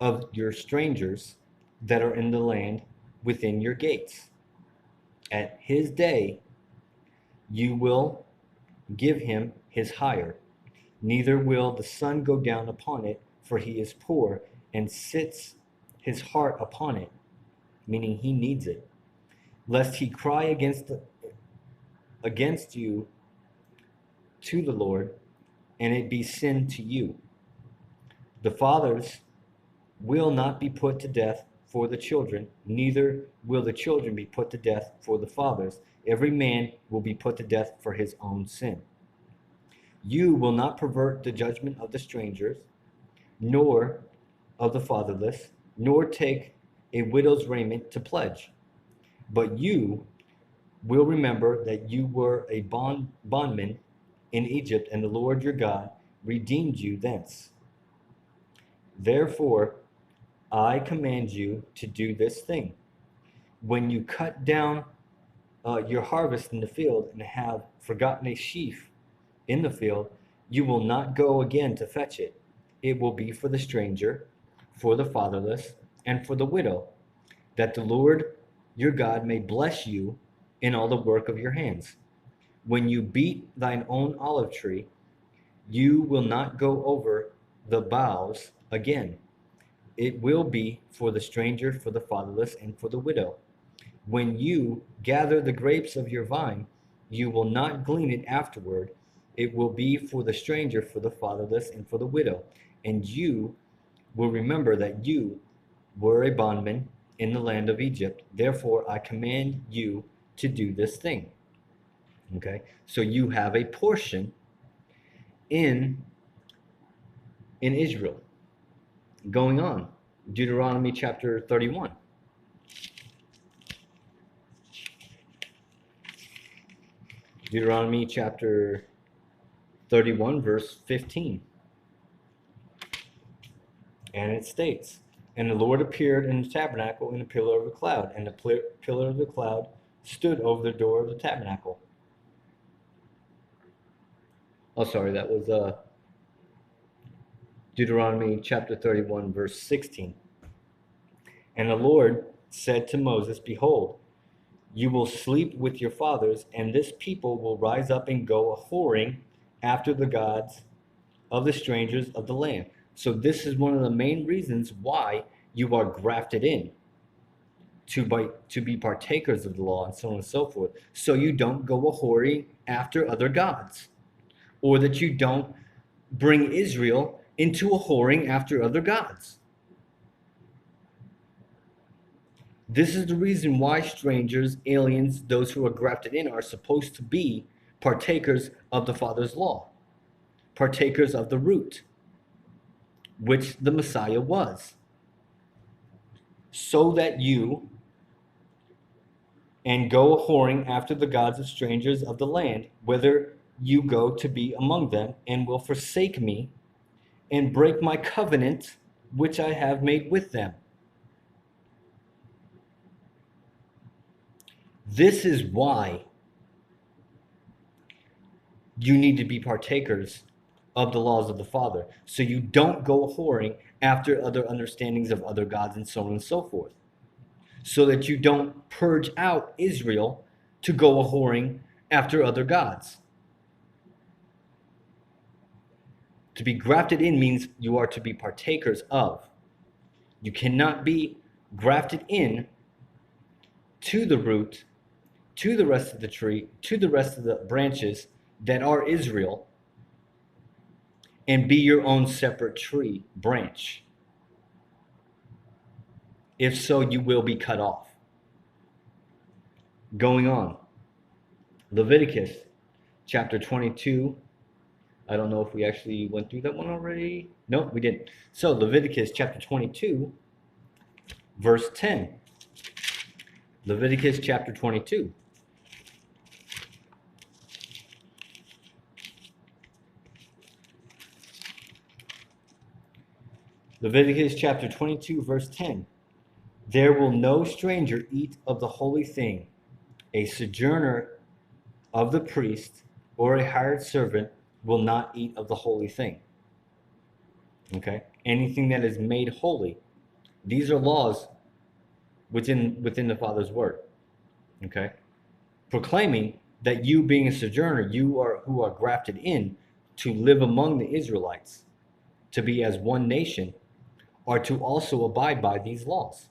of your strangers that are in the land within your gates. At his day you will give him his hire, neither will the sun go down upon it, for he is poor, and sits his heart upon it, meaning he needs it, lest he cry against you to the Lord, and it be sin to you. The fathers will not be put to death for the children, neither will the children be put to death for the fathers. Every man will be put to death for his own sin. You will not pervert the judgment of the strangers, nor of the fatherless, nor take a widow's raiment to pledge. But you will remember that you were a bondman in Egypt, and the Lord your God redeemed you thence. Therefore, I command you to do this thing. When you cut down your harvest in the field and have forgotten a sheaf in the field, you will not go again to fetch it. It will be for the stranger, for the fatherless, and for the widow, that the Lord your God may bless you in all the work of your hands. When you beat thine own olive tree, you will not go over the boughs again. It will be for the stranger, for the fatherless, and for the widow. When you gather the grapes of your vine, you will not glean it afterward. It will be for the stranger, for the fatherless, and for the widow. And you will remember that you were a bondman in the land of Egypt. Therefore, I command you to do this thing. Okay, so you have a portion in Israel. Going on, Deuteronomy chapter 31. Deuteronomy chapter 31, verse 15. And it states, And the Lord appeared in the tabernacle in a pillar of a cloud, and the pillar of the cloud stood over the door of the tabernacle. Oh, sorry, that was Deuteronomy chapter 31, verse 16. And the Lord said to Moses, behold, you will sleep with your fathers, and this people will rise up and go a-whoring after the gods of the strangers of the land. So this is one of the main reasons why you are grafted in, to be partakers of the law, and so on and so forth. So you don't go a-whoring after other gods, or that you don't bring Israel into a whoring after other gods. This is the reason why strangers, aliens, those who are grafted in are supposed to be partakers of the Father's law, partakers of the root, which the Messiah was, so that you and go a-whoring after the gods of strangers of the land, whither you go to be among them, and will forsake me and break my covenant which I have made with them. This is why you need to be partakers of the laws of the Father, so you don't go a-whoring after other understandings of other gods and so on and so forth, so that you don't purge out Israel to go a-whoring after other gods. To be grafted in means you are to be partakers of. You cannot be grafted in to the root, to the rest of the tree, to the rest of the branches that are Israel, and be your own separate tree branch. If so, you will be cut off. Going on, Leviticus chapter 22. I don't know if we actually went through that one already. No, we didn't. So Leviticus chapter 22, verse 10. Leviticus chapter 22. Leviticus chapter 22, verse 10. There will no stranger eat of the holy thing. A sojourner of the priest or a hired servant will not eat of the holy thing. Okay? Anything that is made holy. These are laws within the Father's word. Okay? Proclaiming that you, being a sojourner, you are who are grafted in to live among the Israelites, to be as one nation, are to also abide by these laws.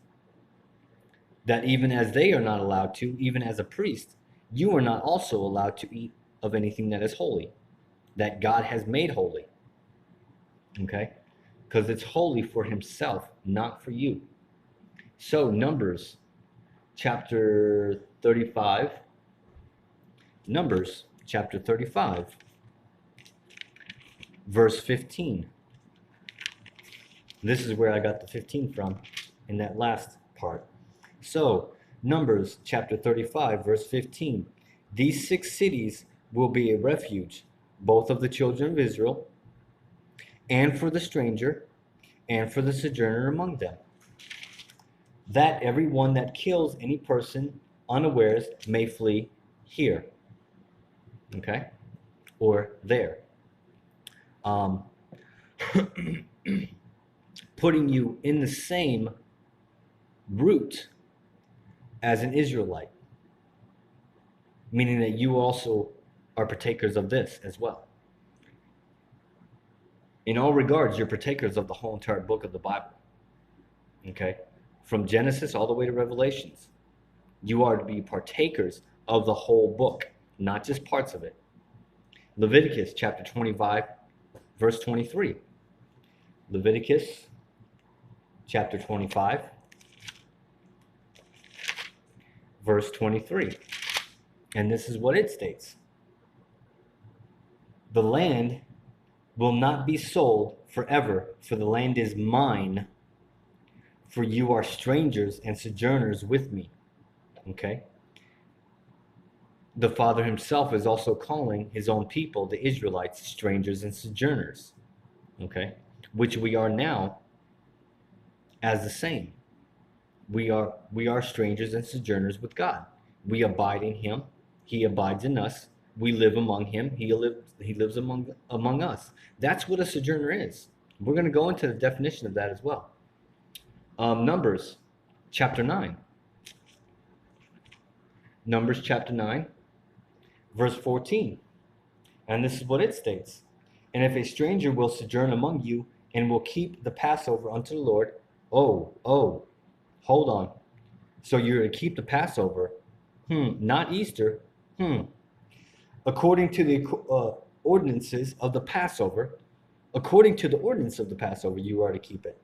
That even as they are not allowed to, even as a priest, you are not also allowed to eat of anything that is holy, that God has made holy. Okay? Because it's holy for himself, not for you. So Numbers chapter 35. Numbers chapter 35, verse 15. This is where I got the 15 from in that last part. So, Numbers chapter 35, verse 15. These 6 cities will be a refuge, both of the children of Israel, and for the stranger, and for the sojourner among them, that every one that kills any person unawares may flee here. Okay? Or there. Putting you in the same root as an Israelite, meaning that you also are partakers of this as well. In all regards, you're partakers of the whole entire book of the Bible. Okay? From Genesis all the way to Revelations. You are to be partakers of the whole book, not just parts of it. Leviticus chapter 25, verse 23. Leviticus chapter 25, verse 23. And this is what it states. The land will not be sold forever, for the land is mine, for you are strangers and sojourners with me. Okay? The Father himself is also calling his own people, the Israelites, strangers and sojourners. Okay? Which we are now as the same. We are strangers and sojourners with God. We abide in him, he abides in us. We live among him, he lives among us. That's what a sojourner is. We're going to go into the definition of that as well. Numbers chapter 9. Numbers chapter 9, verse 14. And this is what it states. And if a stranger will sojourn among you and will keep the Passover unto the Lord, hold on. So you're to keep the Passover, not Easter, according to the ordinances of the Passover, according to the ordinance of the Passover, you are to keep it,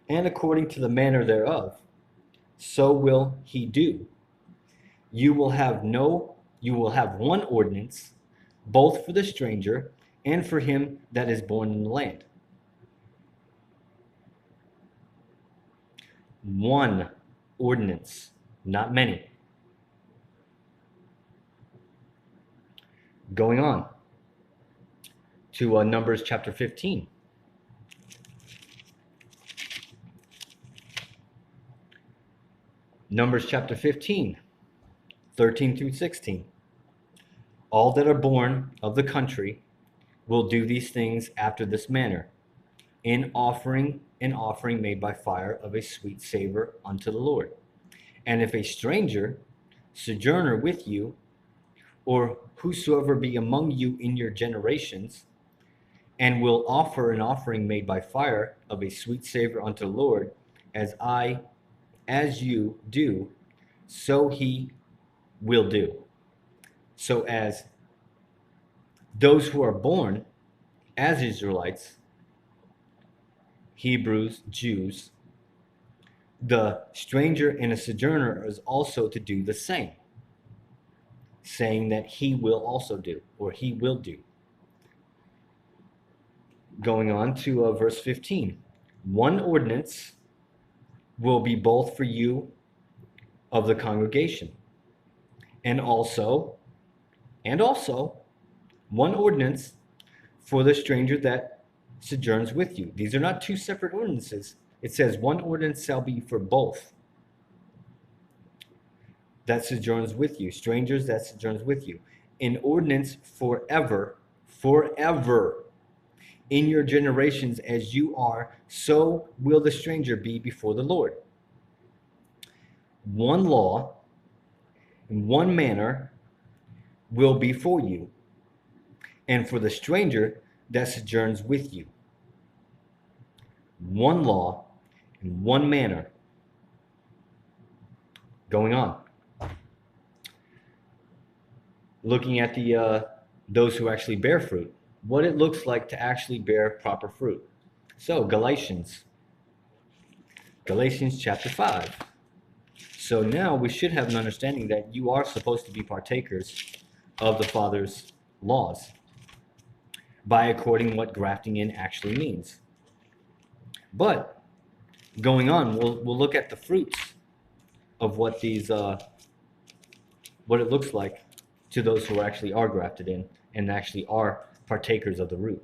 and according to the manner thereof, so will he do. You will have one ordinance, both for the stranger and for him that is born in the land. One ordinance, not many. Going on to Numbers chapter 15. Numbers chapter 15, 13 through 16. All that are born of the country will do these things after this manner, an offering made by fire of a sweet savor unto the Lord. And if a stranger sojourner with you, or whosoever be among you in your generations, and will offer an offering made by fire of a sweet savor unto the Lord, as you do, so he will do. So as those who are born as Israelites, Hebrews, Jews, the stranger and a sojourner is also to do the same, saying that he will also do, or he will do. Going on to verse 15. One ordinance will be both for you of the congregation, and also one ordinance for the stranger that sojourns with you. These are not two separate ordinances. It says one ordinance shall be for both that sojourns with you, strangers that sojourns with you. An ordinance forever in your generations as you are, so will the stranger be before the Lord. One law and one manner will be for you, and for the stranger that sojourns with you. One law and one manner. Going on. Looking at the those who actually bear fruit, what it looks like to actually bear proper fruit. So Galatians chapter 5. So now we should have an understanding that you are supposed to be partakers of the Father's laws by according what grafting in actually means. But going on, we'll look at the fruits of what these what it looks like to those who actually are grafted in and actually are partakers of the root.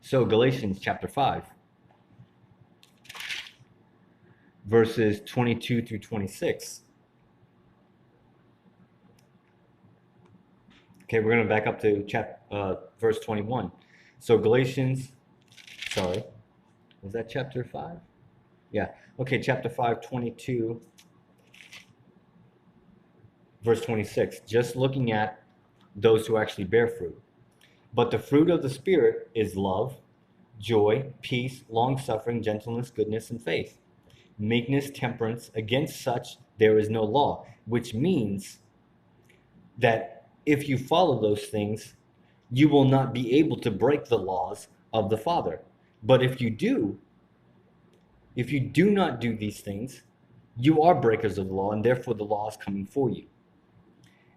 So Galatians chapter 5, verses 22 through 26. Okay, we're going to back up to verse 21. So Galatians, sorry, was that chapter 5? Yeah. Okay, chapter 5, 22, verse 26. Just looking at those who actually bear fruit. But the fruit of the Spirit is love, joy, peace, long-suffering, gentleness, goodness, and faith. Meekness, temperance. Against such there is no law, which means that if you follow those things, you will not be able to break the laws of the Father. But if you do not do these things, you are breakers of the law, and therefore the law is coming for you.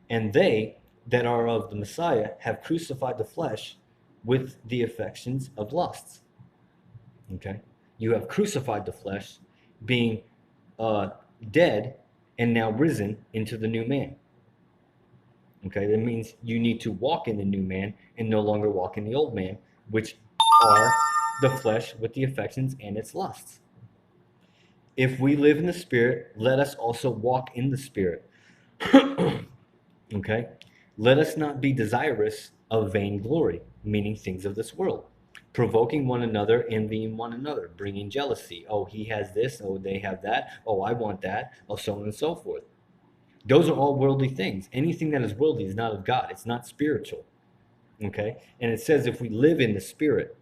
And they that are of the Messiah have crucified the flesh with the affections of lusts. Okay? You have crucified the flesh, being dead and now risen into the new man. Okay, that means you need to walk in the new man and no longer walk in the old man, which are the flesh with the affections and its lusts. if we live in the Spirit, let us also walk in the Spirit. Okay? Let us not be desirous of vainglory, meaning things of this world, provoking one another, envying one another, bringing jealousy. Oh, he has this. Oh, they have that. Oh, I want that. Oh, so on and so forth. Those are all worldly things. Anything that is worldly is not of God. It's not spiritual. Okay? And it says if we live in the Spirit,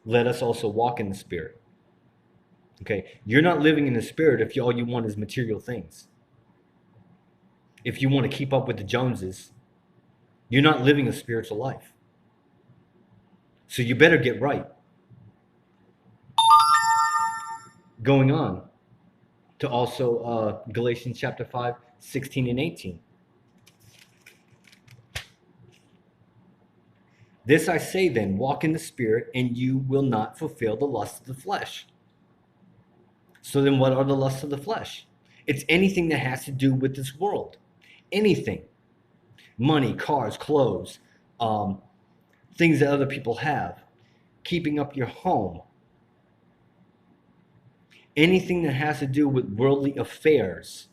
let us also walk in the Spirit. Okay? You're not living in the Spirit if all you want is material things. If you want to keep up with the Joneses, you're not living a spiritual life. So you better get right. Going on to also Galatians chapter 5, 16 and 18. This I say then, walk in the Spirit, and you will not fulfill the lusts of the flesh. So then what are the lusts of the flesh? It's anything that has to do with this world. Anything. Money, cars, clothes, things that other people have, keeping up your home. Anything that has to do with worldly affairs,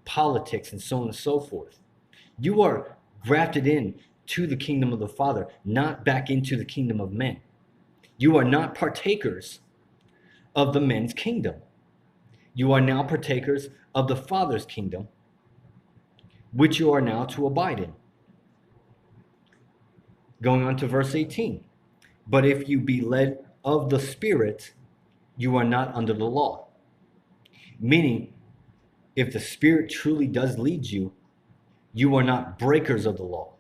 politics, and so on and so forth. You are grafted in to the kingdom of the Father, not back into the kingdom of men. You are not partakers of the men's kingdom. You are now partakers of the Father's kingdom, which you are now to abide in. Going on to verse 18. But if you be led of the Spirit, you are not under the law. Meaning, if the Spirit truly does lead you, you are not breakers of the law.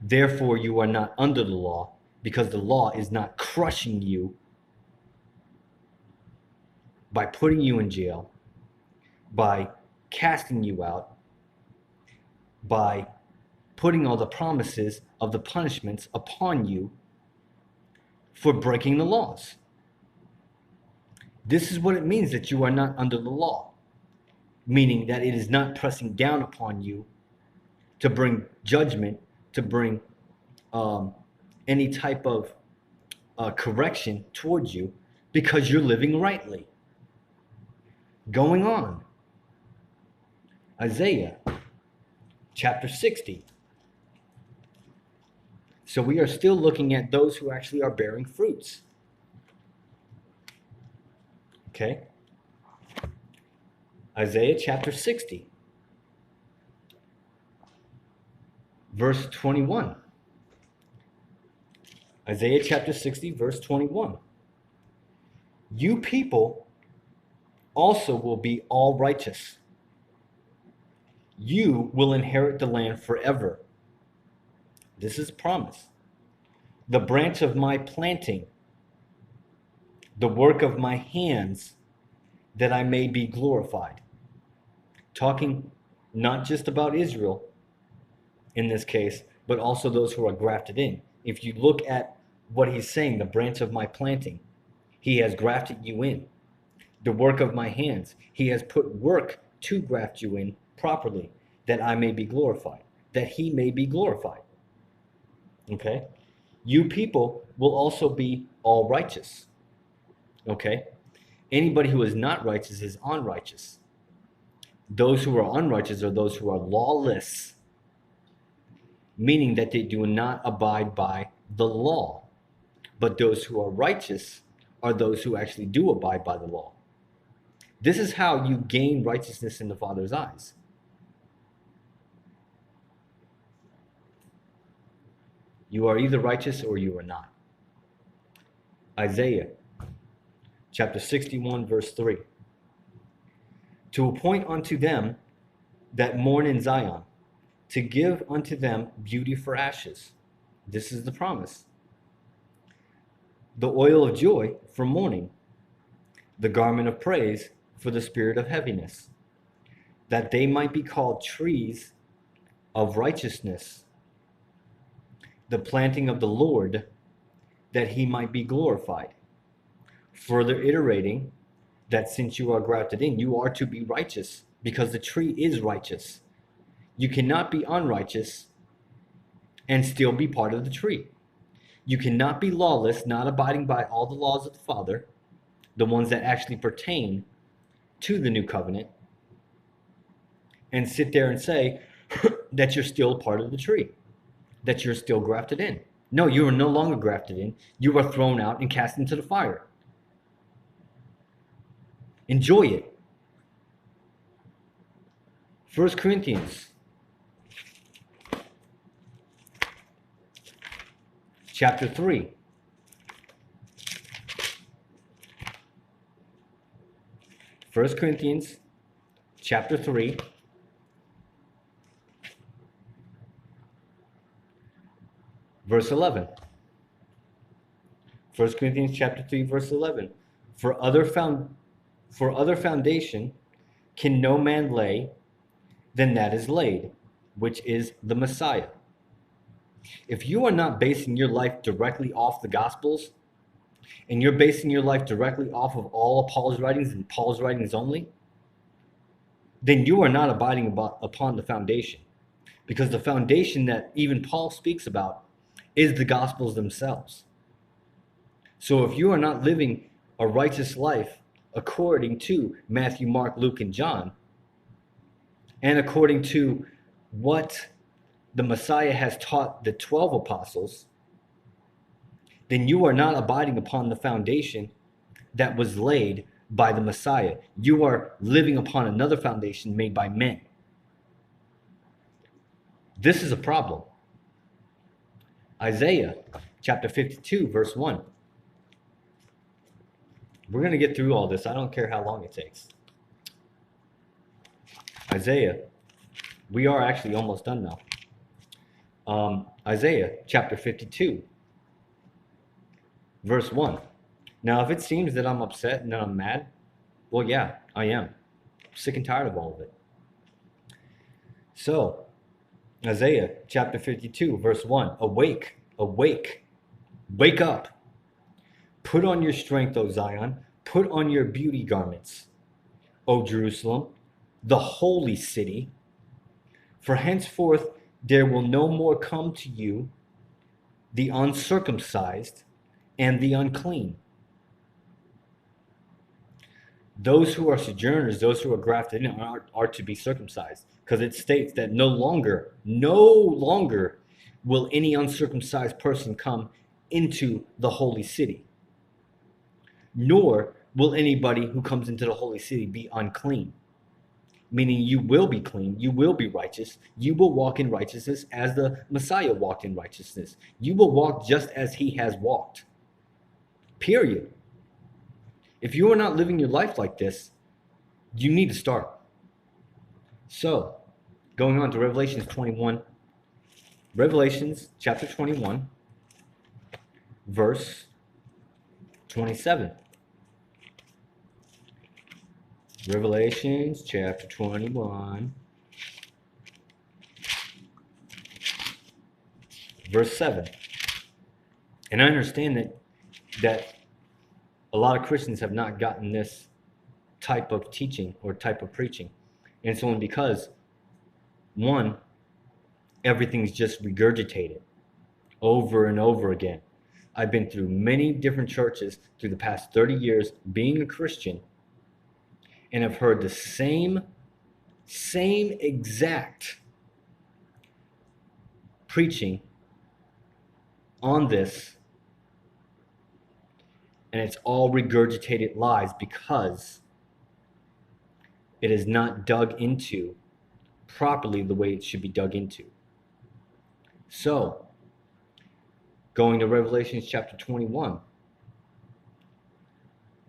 Therefore, you are not under the law, because the law is not crushing you by putting you in jail, by casting you out, by putting all the promises of the punishments upon you for breaking the laws. This is what it means that you are not under the law, meaning that it is not pressing down upon you to bring judgment, to bring any type of correction towards you, because you're living rightly. Going on, Isaiah chapter 60. So we are still looking at those who actually are bearing fruits. Okay? Isaiah chapter 60, verse 21. Isaiah chapter 60, verse 21. You people also will be all righteous. You will inherit the land forever. This is a promise. The branch of my planting, the work of my hands, that I may be glorified. Talking not just about Israel in this case, but also those who are grafted in. If you look at what he's saying, the branch of my planting, he has grafted you in. The work of my hands, he has put work to graft you in properly, that I may be glorified, that he may be glorified. Okay? You people will also be all righteous. Okay? Anybody who is not righteous is unrighteous. Those who are unrighteous are those who are lawless, meaning that they do not abide by the law. But those who are righteous are those who actually do abide by the law. This is how you gain righteousness in the Father's eyes. You are either righteous or you are not. Isaiah chapter 61, verse 3. To appoint unto them that mourn in Zion, to give unto them beauty for ashes. This is the promise. The oil of joy for mourning, the garment of praise for the spirit of heaviness, that they might be called trees of righteousness, the planting of the Lord, that he might be glorified. Further iterating that since you are grafted in, you are to be righteous, because the tree is righteous. You cannot be unrighteous and still be part of the tree. You cannot be lawless, not abiding by all the laws of the Father, the ones that actually pertain to the new covenant, and sit there and say that you're still part of the tree, that you're still grafted in. No, you are no longer grafted in. You are thrown out and cast into the fire. Enjoy it. 1 Corinthians chapter 3. First Corinthians chapter 3, verse 11. 1 Corinthians chapter 3, verse 11. For other foundation can no man lay than that is laid, which is the Messiah. If you are not basing your life directly off the Gospels, and you're basing your life directly off of all of Paul's writings and Paul's writings only, then you are not abiding upon the foundation. Because the foundation that even Paul speaks about is the Gospels themselves. So if you are not living a righteous life according to Matthew, Mark, Luke, and John, and according to what the Messiah has taught the 12 apostles, then you are not abiding upon the foundation that was laid by the Messiah. You are living upon another foundation made by men. This is a problem. Isaiah chapter 52, verse 1. We're going to get through all this. I don't care how long it takes. Isaiah, we are actually almost done now. Isaiah chapter 52, verse 1. Now, if it seems that I'm upset and that I'm mad, well, yeah, I am. I'm sick and tired of all of it. So, Isaiah chapter 52, verse 1. Awake, awake, wake up. Put on your strength, O Zion. Put on your beauty garments, O Jerusalem, the holy city. For henceforth there will no more come to you the uncircumcised and the unclean. Those who are sojourners, those who are grafted in, are to be circumcised. Because it states that no longer will any uncircumcised person come into the holy city. Nor will anybody who comes into the holy city be unclean. Meaning you will be clean, you will be righteous, you will walk in righteousness as the Messiah walked in righteousness. You will walk just as he has walked. Period. If you are not living your life like this, you need to start. So, going on to Revelations 21. Revelations chapter 21, verse 27. Revelations chapter 21, verse 7. And I understand that a lot of Christians have not gotten this type of teaching or type of preaching. And it's only because, one, everything's just regurgitated over and over again. I've been through many different churches through the past 30 years being a Christian, and I've heard the same exact preaching on this, and it's all regurgitated lies because it is not dug into properly the way it should be dug into. So, going to Revelation chapter 21,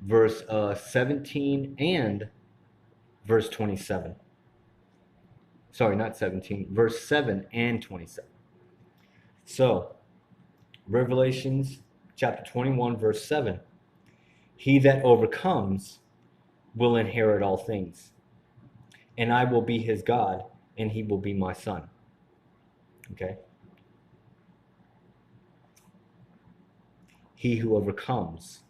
verse 17 and verse 27. Sorry, not 17, verse 7 and 27. So, Revelations chapter 21, verse 7. He that overcomes will inherit all things, and I will be his God, and he will be my son. Okay? He who overcomes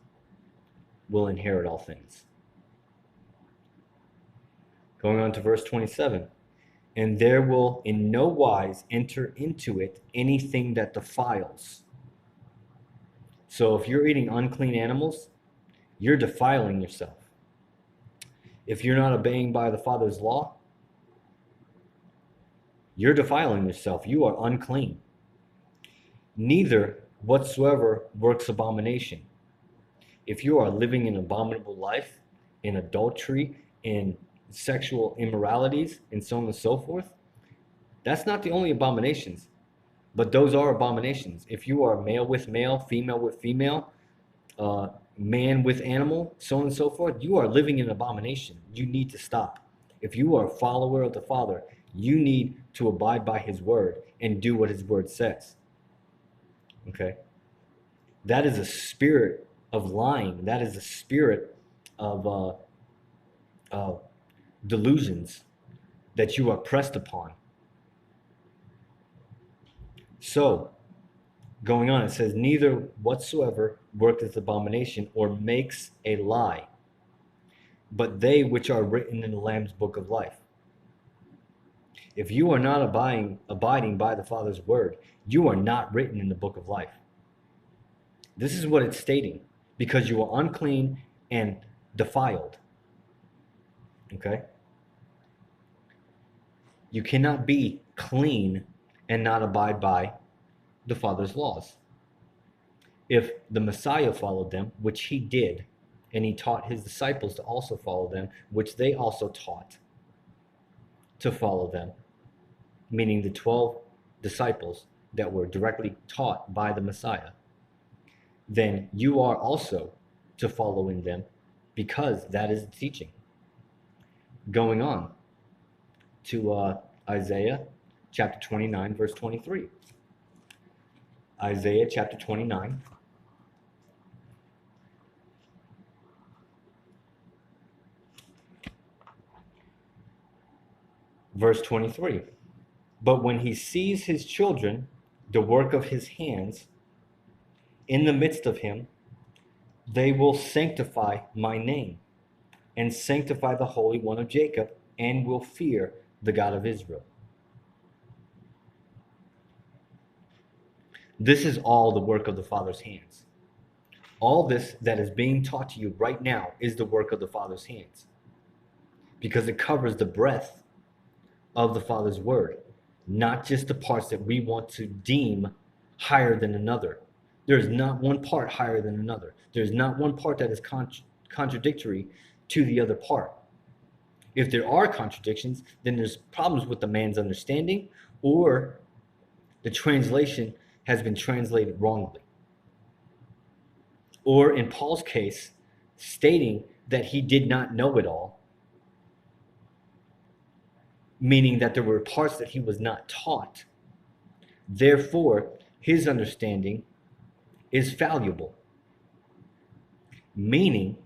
will inherit all things. Going on to verse 27. And there will in no wise enter into it anything that defiles, So if you're eating unclean animals, you're defiling yourself. If you're not obeying by the Father's law, you're defiling yourself. You are unclean. Neither whatsoever works abomination. If you are living an abominable life, in adultery, in sexual immoralities, and so on and so forth, that's not the only abominations, but those are abominations. If you are male with male, female with female, man with animal, so on and so forth, you are living in abomination. You need to stop. If you are a follower of the Father, you need to abide by his word and do what his word says. Okay? That is a spirit of lying. That is a spirit of delusions that you are pressed upon. So, going on, it says, neither whatsoever worketh abomination or makes a lie, but they which are written in the Lamb's book of life. If you are not abiding by the Father's word, you are not written in the book of life. This is what it's stating, because you are unclean and defiled. Okay? You cannot be clean and not abide by the Father's laws. If the Messiah followed them, which he did, and he taught his disciples to also follow them, which they also taught to follow them, meaning the 12 disciples that were directly taught by the Messiah, then you are also to follow in them, because that is the teaching. Going on to Isaiah chapter 29, verse 23. Isaiah chapter 29. Verse 23. But when he sees his children, the work of his hands, in the midst of him, they will sanctify my name, and sanctify the Holy One of Jacob, and will fear the God of Israel. This is all the work of the Father's hands. All this that is being taught to you right now is the work of the Father's hands, because it covers the breadth of the Father's word, not just the parts that we want to deem higher than another. There's not one part higher than another. There's not one part that is contradictory to the other part. If there are contradictions, then there's problems with the man's understanding, or the translation has been translated wrongly. Or in Paul's case, stating that he did not know it all, meaning that there were parts that he was not taught. Therefore, his understanding is fallible. Meaning,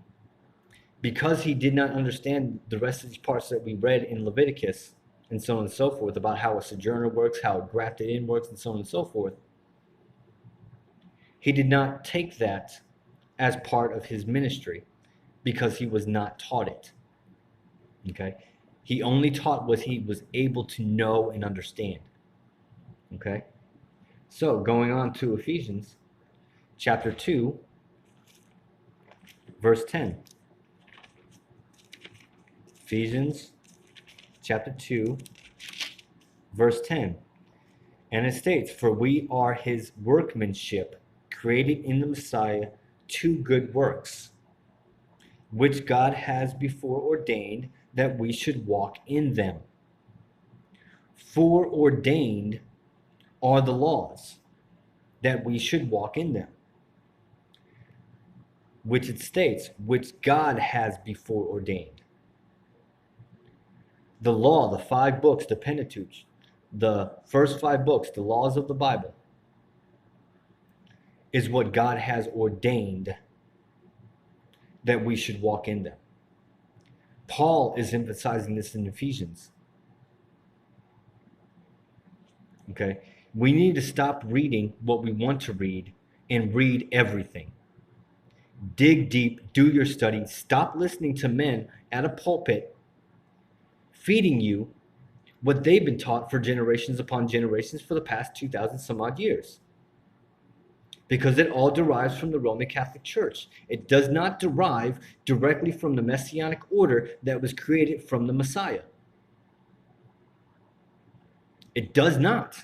because he did not understand the rest of these parts that we read in Leviticus, and so on and so forth, about how a sojourner works, how a grafted in works, and so on and so forth, he did not take that as part of his ministry, because he was not taught it. Okay? He only taught what he was able to know and understand. Okay? So, going on to Ephesians chapter 2, verse 10. Ephesians chapter 2, verse 10. And it states, for we are his workmanship, created in the Messiah to good works, which God has before ordained that we should walk in them. Foreordained are the laws, that we should walk in them. Which it states, which God has before ordained. The law, the 5 books, the Pentateuch, the first 5 books, the laws of the Bible, is what God has ordained that we should walk in them. Paul is emphasizing this in Ephesians. Okay? We need to stop reading what we want to read and read everything. Dig deep, do your study, stop listening to men at a pulpit feeding you what they've been taught for generations upon generations for the past 2,000 some odd years. because it all derives from the Roman Catholic Church. It does not derive directly from the Messianic order that was created from the Messiah. It does not,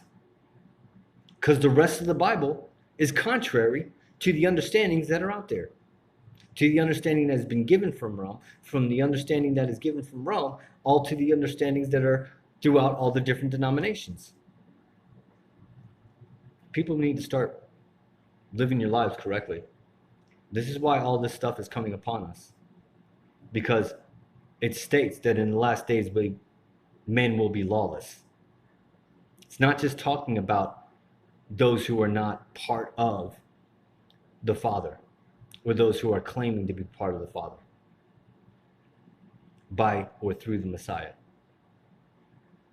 because the rest of the Bible is contrary to the understandings that are out there, to the understanding that has been given from Rome, from the understanding that is given from Rome, all to the understandings that are throughout all the different denominations. People need to start living your lives correctly. This is why all this stuff is coming upon us, because it states that in the last days men will be lawless. It's not just talking about those who are not part of the Father, or those who are claiming to be part of the Father by or through the Messiah.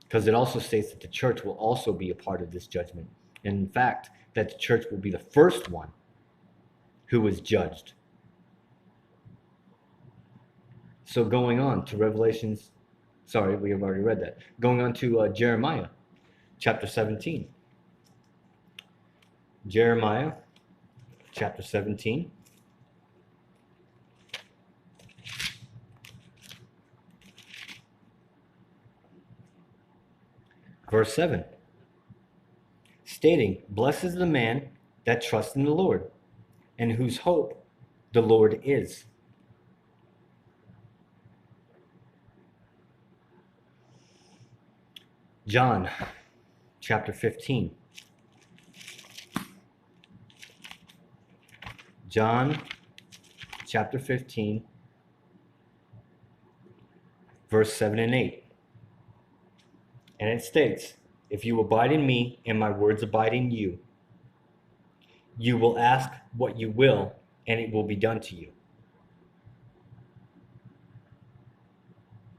Because it also states that the church will also be a part of this judgment. And in fact, that the church will be the first one who is judged. So going on to Revelations, sorry, we have already read that. Going on to Jeremiah chapter 17. Jeremiah chapter 17. Verse 7. Stating, "Blessed is the man that trusts in the Lord, and whose hope the Lord is." John chapter 15. John chapter 15, verse 7 and 8. And it states, "If you abide in me and my words abide in you, you will ask what you will, and it will be done to you."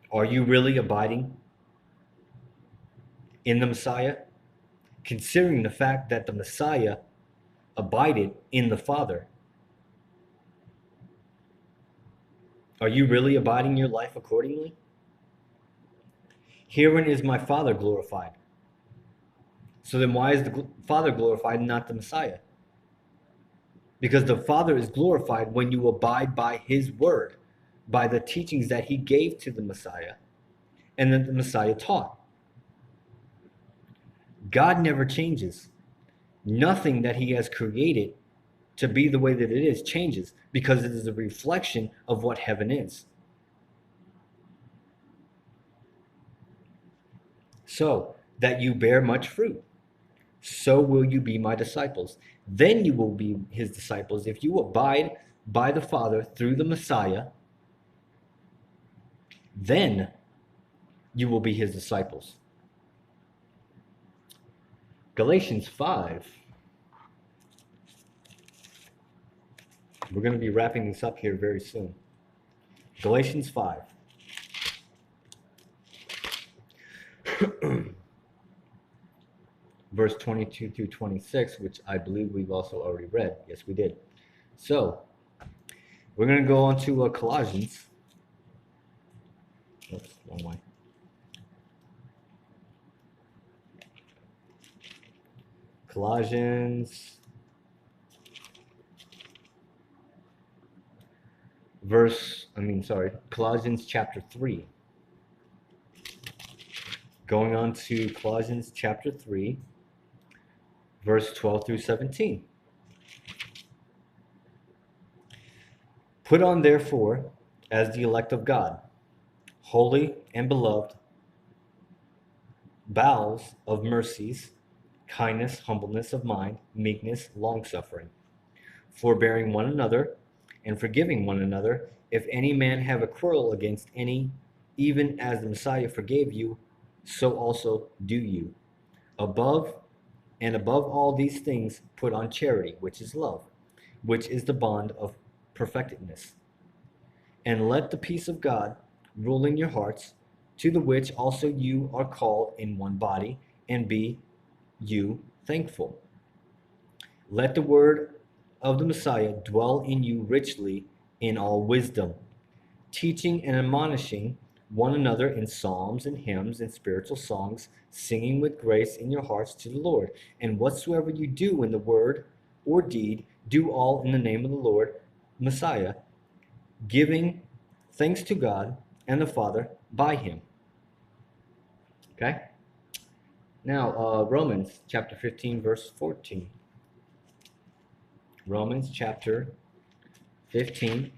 Are you really abiding in the Messiah? Considering the fact that the Messiah abided in the Father, are you really abiding your life accordingly? "Herein is my Father glorified." So then why is the Father glorified and not the Messiah? Because the Father is glorified when you abide by his word, by the teachings that he gave to the Messiah and that the Messiah taught. God never changes. Nothing that he has created to be the way that it is changes, because it is a reflection of what heaven is. So that you bear much fruit, so will you be my disciples. Then you will be his disciples if you abide by the Father through the Messiah. Then you will be his disciples. Galatians 5. We're going to be wrapping this up here very soon. Galatians 5. Verse 22 through 26, which I believe we've also already read. Yes, we did. So, we're going to go on to Colossians. Oops, wrong way. Colossians Colossians chapter 3. Going on to Colossians chapter 3, verse 12 through 17. "Put on therefore, as the elect of God, holy and beloved, bowels of mercies, kindness, humbleness of mind, meekness, longsuffering, forbearing one another, and forgiving one another, if any man have a quarrel against any, even as the Messiah forgave you, so also do you. Above all these things, put on charity, which is love, which is the bond of perfectedness. And let the peace of God rule in your hearts, to the which also you are called in one body, and be you thankful. Let the word of the Messiah dwell in you richly in all wisdom, teaching and admonishing one another in psalms and hymns and spiritual songs, singing with grace in your hearts to the Lord. And whatsoever you do in the word or deed, do all in the name of the Lord Messiah, giving thanks to God and the Father by him. Okay? Now, Romans chapter 15, verse 14. Romans chapter 15,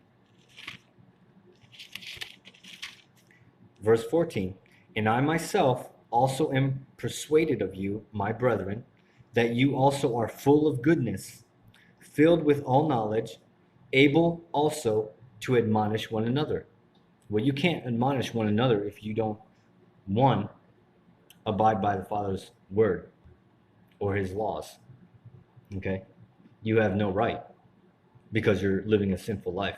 verse 14. And I myself also am persuaded of you, my brethren, that you also are full of goodness, filled with all knowledge, able also to admonish one another. Well, you can't admonish one another if you don't, one, abide by the Father's word or his laws. Okay? You have no right because you're living a sinful life.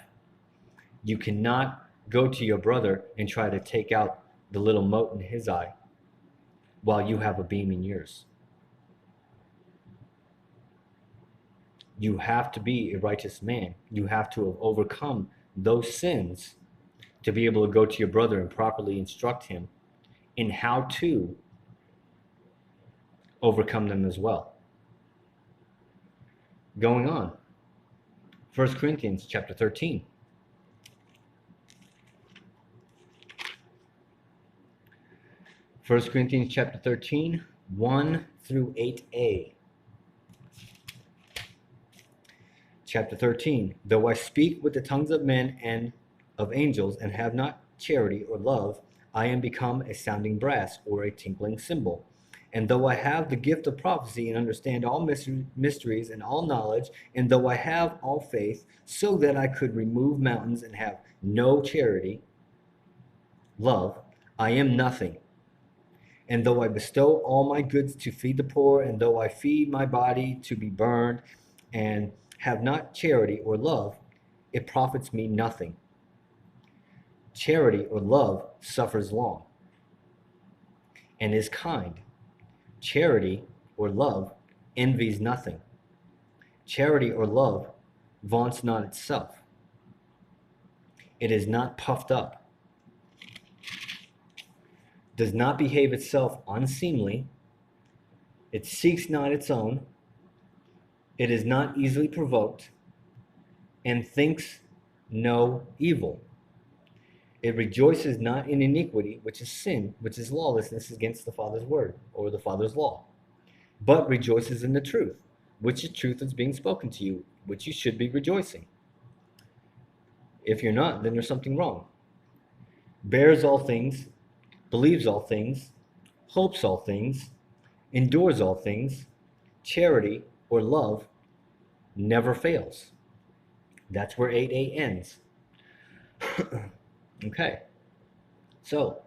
You cannot go to your brother and try to take out the little mote in his eye while you have a beam in yours. You have to be a righteous man. You have to have overcome those sins to be able to go to your brother and properly instruct him in how to overcome them as well. Going on, 1 Corinthians chapter 13. 1 Corinthians chapter 13, 1 through 8a. Chapter 13. Though I speak with the tongues of men and of angels and have not charity or love, I am become a sounding brass or a tinkling cymbal. And though I have the gift of prophecy and understand all mysteries and all knowledge, and though I have all faith, so that I could remove mountains and have no charity, love, I am nothing. And though I bestow all my goods to feed the poor, and though I feed my body to be burned, and have not charity or love, it profits me nothing. Charity or love suffers long and is kind. Charity or love envies nothing. Charity or love vaunts not itself. It is not puffed up, does not behave itself unseemly. It seeks not its own. It is not easily provoked, and thinks no evil. It rejoices not in iniquity, which is sin, which is lawlessness against the Father's word, or the Father's law, but rejoices in the truth, which is truth that's being spoken to you, which you should be rejoicing. If you're not, then there's something wrong. Bears all things, believes all things, hopes all things, endures all things. Charity or love never fails. That's where 8a ends. Okay. So,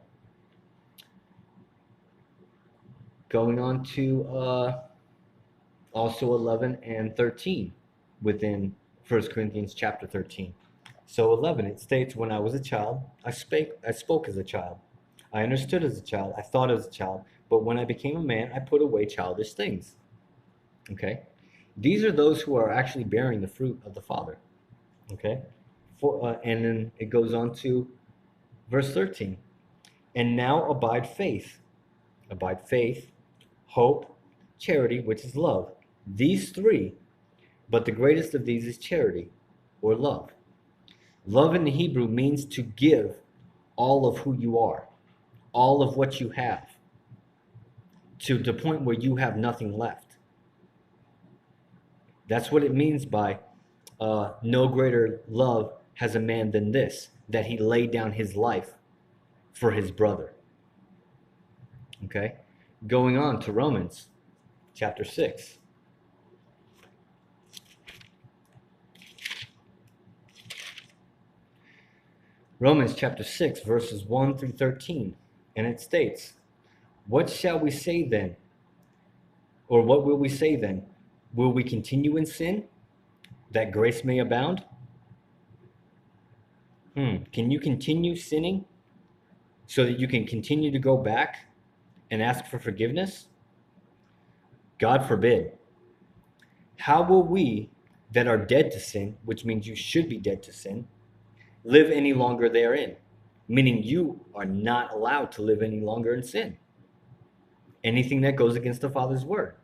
going on to also 11 and 13 within 1 Corinthians chapter 13. So 11, it states, when I was a child, I spoke as a child. I understood as a child. I thought as a child. But when I became a man, I put away childish things. Okay? These are those who are actually bearing the fruit of the Father. Okay? And then it goes on to verse 13. And now abide faith, hope, charity, which is love. These three, but the greatest of these is charity or love. Love in the Hebrew means to give all of who you are, all of what you have, to the point where you have nothing left. That's what it means by no greater love has a man than this, that he laid down his life for his brother. Okay? Going on to Romans chapter 6. Romans chapter 6, verses 1 through 13. And it states, what shall we say then? Or what will we say then? Will we continue in sin, that grace may abound? Can you continue sinning so that you can continue to go back and ask for forgiveness? God forbid. How will we that are dead to sin, which means you should be dead to sin, live any longer therein? Meaning you are not allowed to live any longer in sin. Anything that goes against the Father's word.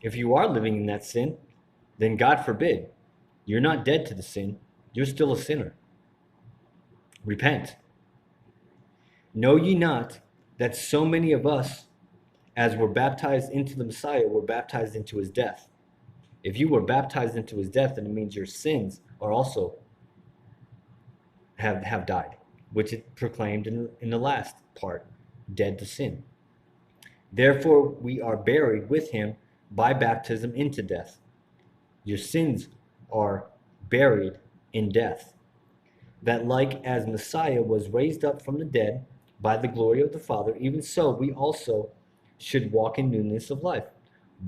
If you are living in that sin, then God forbid, you're not dead to the sin, you're still a sinner. Repent. Know ye not that so many of us, as were baptized into the Messiah, were baptized into his death? If you were baptized into his death, then it means your sins are also have died, which it proclaimed in the last part, dead to sin. Therefore we are buried with him by baptism into death. Your sins are buried in death, that like as Messiah was raised up from the dead by the glory of the Father, even so we also should walk in newness of life.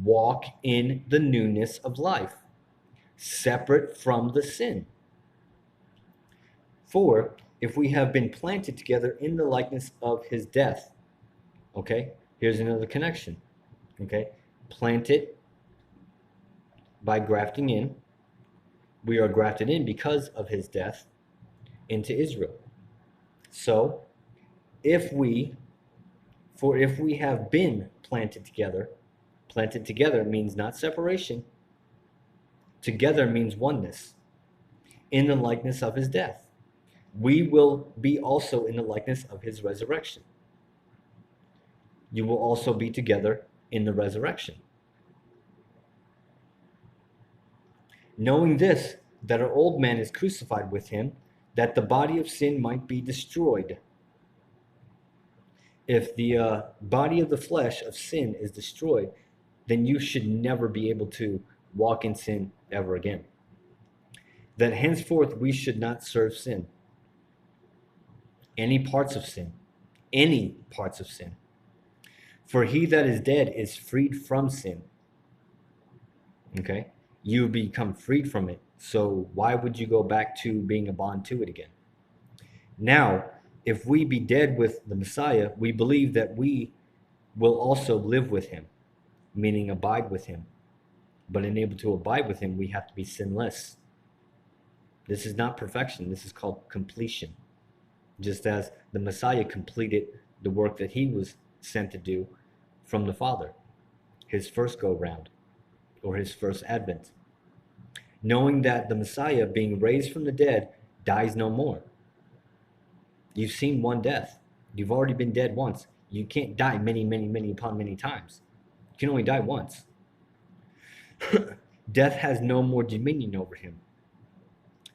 Walk in the newness of life, separate from the sin. For if we have been planted together in the likeness of his death, okay, here's another connection, okay, planted by grafting in, we are grafted in because of his death into Israel. So if we have been planted together means not separation, together means oneness, in the likeness of his death, we will be also in the likeness of his resurrection. You will also be together in the resurrection. Knowing this, that our old man is crucified with him, that the body of sin might be destroyed. If the body of the flesh of sin is destroyed, then you should never be able to walk in sin ever again. That henceforth we should not serve sin. Any parts of sin. For he that is dead is freed from sin. Okay? You become freed from it. So why would you go back to being a bond to it again? Now, if we be dead with the Messiah, we believe that we will also live with him, meaning abide with him. But in able to abide with him, we have to be sinless. This is not perfection. This is called completion. Just as the Messiah completed the work that he was sent to do from the Father, his first go-round, or his first advent. Knowing that the Messiah, being raised from the dead, dies no more. You've seen one death. You've already been dead once. You can't die many upon many times. You can only die once. Death has no more dominion over him.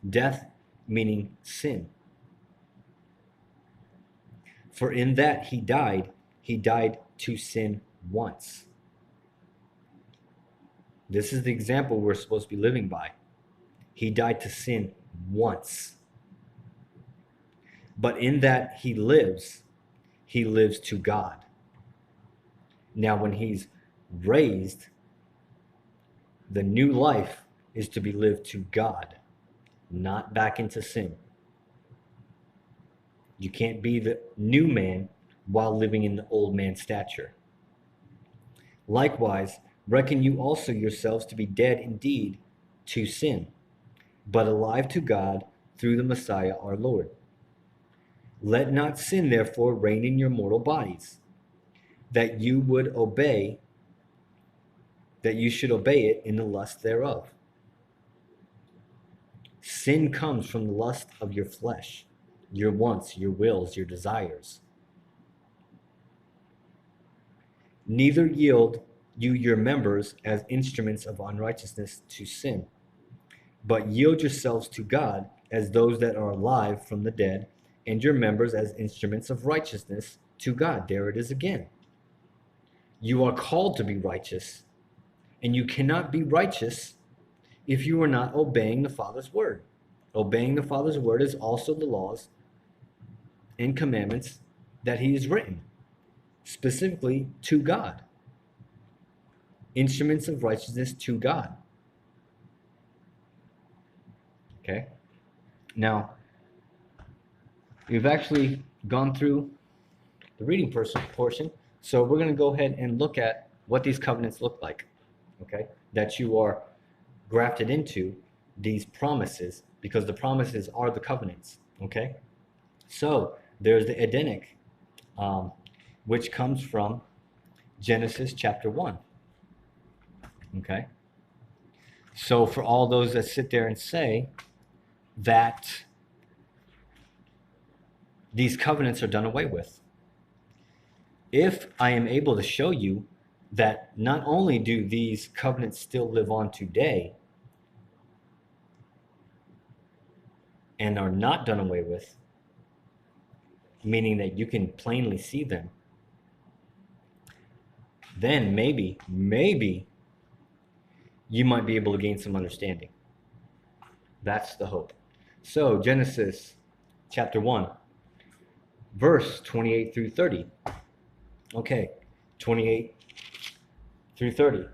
Death meaning sin. For in that he died to sin once. This is the example we're supposed to be living by. He died to sin once. But in that he lives to God. Now, when he's raised, the new life is to be lived to God, not back into sin. You can't be the new man while living in the old man's stature. Likewise, reckon you also yourselves to be dead indeed to sin, but alive to God through the Messiah our Lord. Let not sin therefore reign in your mortal bodies, that you should obey it in the lust thereof. Sin comes from the lust of your flesh, your wants, your wills, your desires. Neither yield you your members as instruments of unrighteousness to sin, but yield yourselves to God as those that are alive from the dead, and your members as instruments of righteousness to God. There it is again. You are called to be righteous, and you cannot be righteous if you are not obeying the Father's word. Obeying the Father's word is also the laws and commandments that he has written, specifically to God. Instruments of righteousness to God. Okay? Now, we've actually gone through the reading portion, so we're going to go ahead and look at what these covenants look like, okay? That you are grafted into these promises, because the promises are the covenants, okay? So there's the Edenic, which comes from Genesis chapter 1, okay? So for all those that sit there and say that these covenants are done away with, if I am able to show you that not only do these covenants still live on today and are not done away with, meaning that you can plainly see them, then maybe you might be able to gain some understanding. That's the hope. So Genesis chapter 1, verse 28 through 30. Okay, 28 through 30.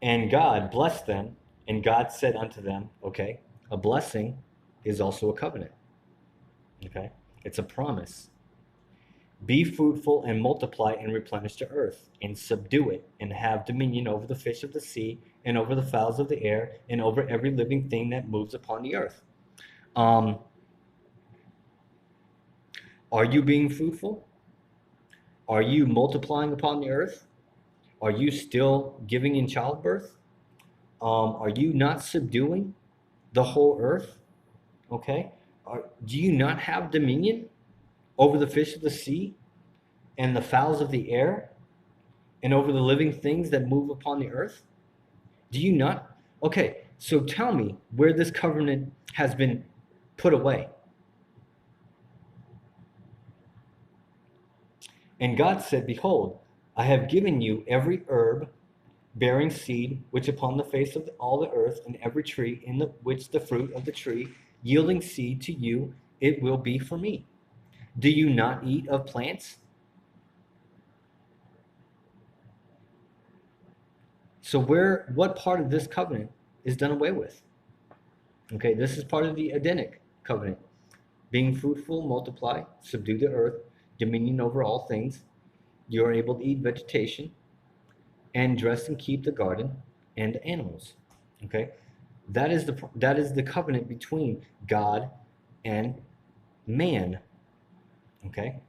And God blessed them, and God said unto them, okay, a blessing is also a covenant. Okay, it's a promise. Be fruitful and multiply and replenish the earth and subdue it and have dominion over the fish of the sea and over the fowls of the air and over every living thing that moves upon the earth. Are you being fruitful? Are you multiplying upon the earth? Are you still giving in childbirth? Are you not subduing the whole earth? Okay. Do you not have dominion over the fish of the sea and the fowls of the air and over the living things that move upon the earth? Do you not? Okay, so tell me where this covenant has been put away. And God said, behold, I have given you every herb bearing seed which upon the face of all the earth, and every tree in which the fruit of the tree yielding seed to you, it will be for me. Do you not eat of plants? So what part of this covenant is done away with? Okay, this is part of the Edenic covenant. Being fruitful, multiply, subdue the earth, dominion over all things. You are able to eat vegetation and dress and keep the garden and animals. Okay, that is the covenant between God and man. Okay,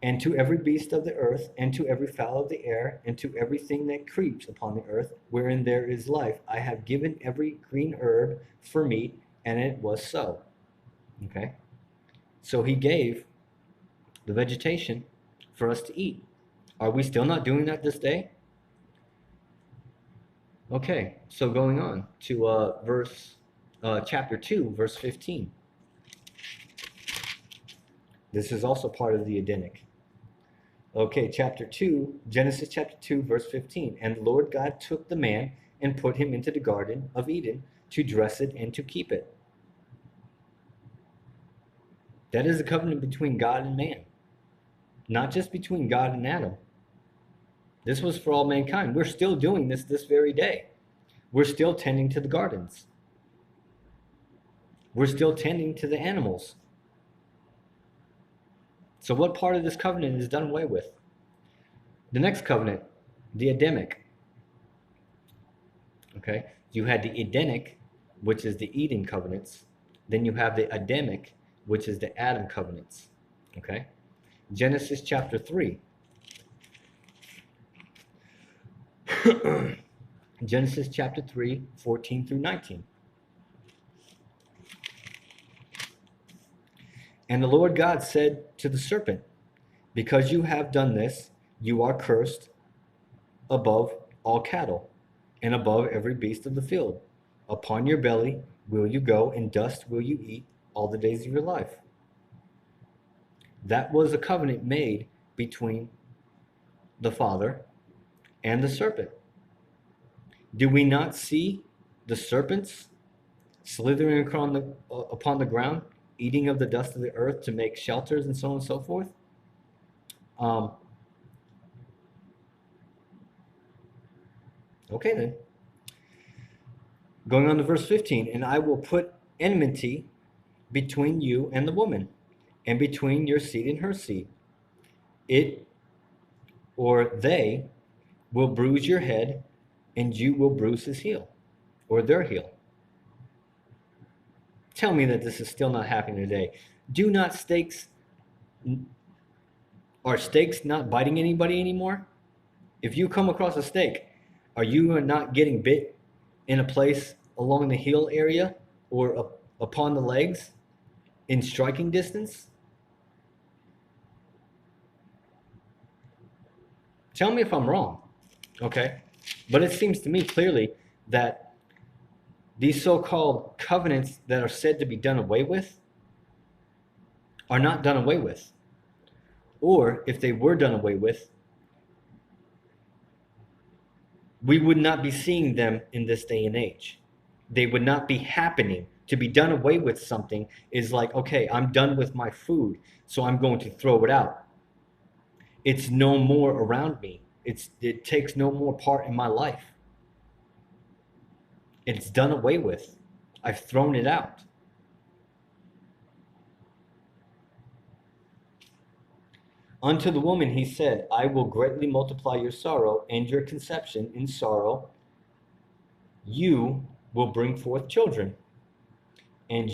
and to every beast of the earth, and to every fowl of the air, and to everything that creeps upon the earth, wherein there is life, I have given every green herb for meat, and it was so. Okay, so he gave the vegetation for us to eat. Are we still not doing that this day? Okay, so going on to chapter 2, verse 15. This is also part of the Edenic. Okay, Genesis chapter 2, verse 15. And the Lord God took the man and put him into the garden of Eden to dress it and to keep it. That is a covenant between God and man, not just between God and Adam. This was for all mankind. We're still doing this very day. We're still tending to the gardens. We're still tending to the animals. So what part of this covenant is done away with? The next covenant, the Adamic. Okay, you had the Edenic, which is the Eden covenants. Then you have the Adamic, which is the Adam covenants. Okay, Genesis chapter 3. Genesis chapter 3, 14 through 19. And the Lord God said to the serpent, because you have done this, you are cursed above all cattle, and above every beast of the field. Upon your belly will you go, and dust will you eat all the days of your life. That was a covenant made between the Father and the serpent. Do we not see the serpents slithering upon the ground, eating of the dust of the earth to make shelters and so on and so forth? Okay then. Going on to verse 15, and I will put enmity between you and the woman, and between your seed and her seed. It, or they, will bruise your head, and you will bruise his heel, or their heel. Tell me that this is still not happening today. Are stakes not biting anybody anymore? If you come across a stake, are you not getting bit in a place along the heel area or upon the legs in striking distance? Tell me if I'm wrong, okay? But it seems to me clearly that these so-called covenants that are said to be done away with are not done away with. Or if they were done away with, we would not be seeing them in this day and age. They would not be happening. To be done away with something is like, okay, I'm done with my food, so I'm going to throw it out. It's no more around me. It takes no more part in my life. It's done away with. I've thrown it out. Unto the woman he said, I will greatly multiply your sorrow and your conception in sorrow. You will bring forth children, and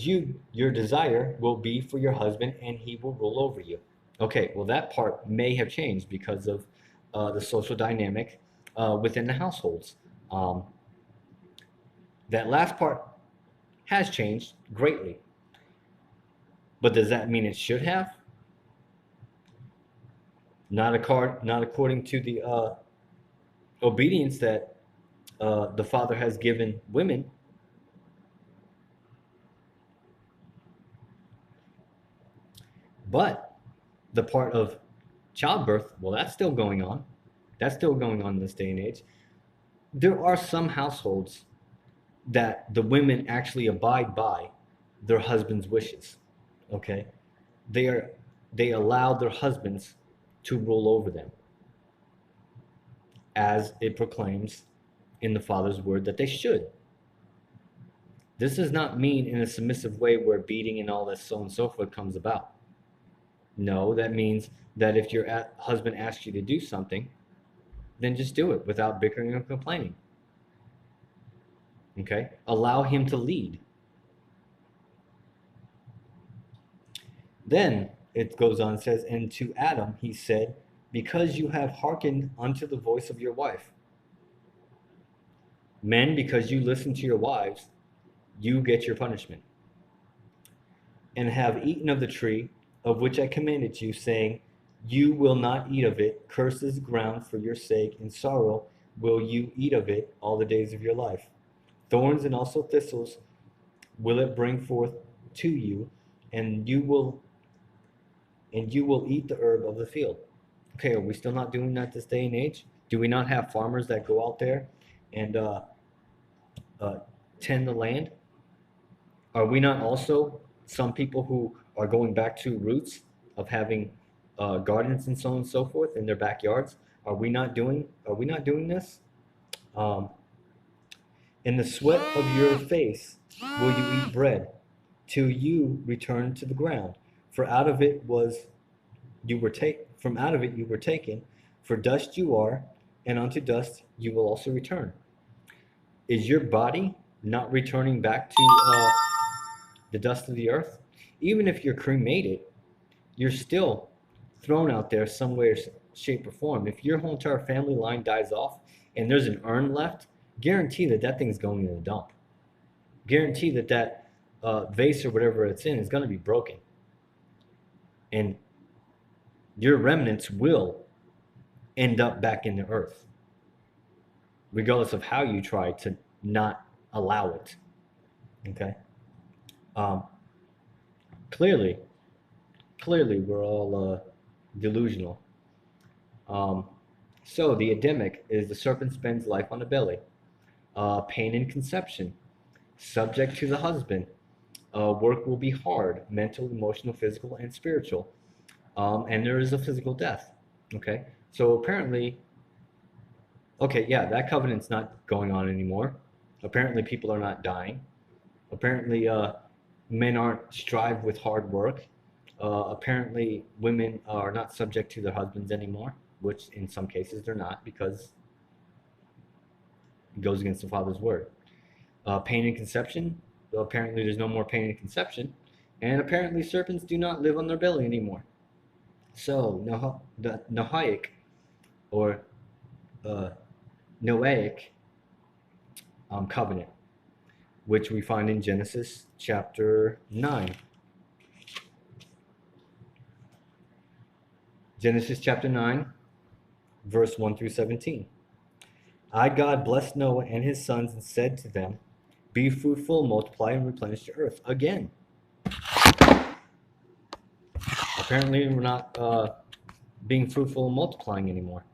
your desire will be for your husband, and he will rule over you. Okay, well, that part may have changed because of the social dynamic within the households. Um, that last part has changed greatly. But does that mean it should have? Not according to the obedience that the Father has given women. But the part of childbirth, well, that's still going on. That's still going on in this day and age. There are some households that the women actually abide by their husband's wishes. Okay, they allow their husbands to rule over them, as it proclaims in the Father's word that they should. This does not mean in a submissive way where beating and all this so on and so forth comes about. No, that means that if your husband asks you to do something, then just do it without bickering or complaining. Okay? Allow him to lead. Then it goes on and says, and to Adam he said, because you have hearkened unto the voice of your wife. Men, because you listen to your wives, you get your punishment. And have eaten of the tree of which I commanded you, saying, you will not eat of it. Cursed is the ground for your sake. In sorrow will you eat of it all the days of your life. Thorns and also thistles will it bring forth to you, and you will eat the herb of the field. Okay, are we still not doing that this day and age? Do we not have farmers that go out there and tend the land? Are we not also some people who are going back to roots of having gardens and so on and so forth in their backyards? Are we not doing this? Um, in the sweat of your face will you eat bread, till you return to the ground. For out of it from out of it you were taken, for dust you are, and unto dust you will also return. Is your body not returning back to the dust of the earth? Even if you're cremated, you're still thrown out there some way, shape, or form. If your whole entire family line dies off and there's an urn left, guarantee that thing's going in the dump. Guarantee that vase or whatever it's in is going to be broken. And your remnants will end up back in the earth, regardless of how you try to not allow it. Okay? Um, clearly, we're all delusional. So the Adamic is the serpent spends life on the belly. Pain in conception, subject to the husband. Work will be hard, mental, emotional, physical, and spiritual. And there is a physical death. Okay? So apparently, okay, yeah, that covenant's not going on anymore. Apparently people are not dying. Apparently men aren't strive with hard work. Apparently women are not subject to their husbands anymore, which in some cases they're not, because it goes against the Father's word. Pain in conception, apparently there's no more pain in conception. And apparently serpents do not live on their belly anymore. So the Noahic or Noahic covenant, which we find in Genesis chapter 9. Genesis chapter 9, verse 1 through 17. I, God, blessed Noah and his sons and said to them, be fruitful, multiply, and replenish the earth. Again. Apparently, we're not being fruitful and multiplying anymore.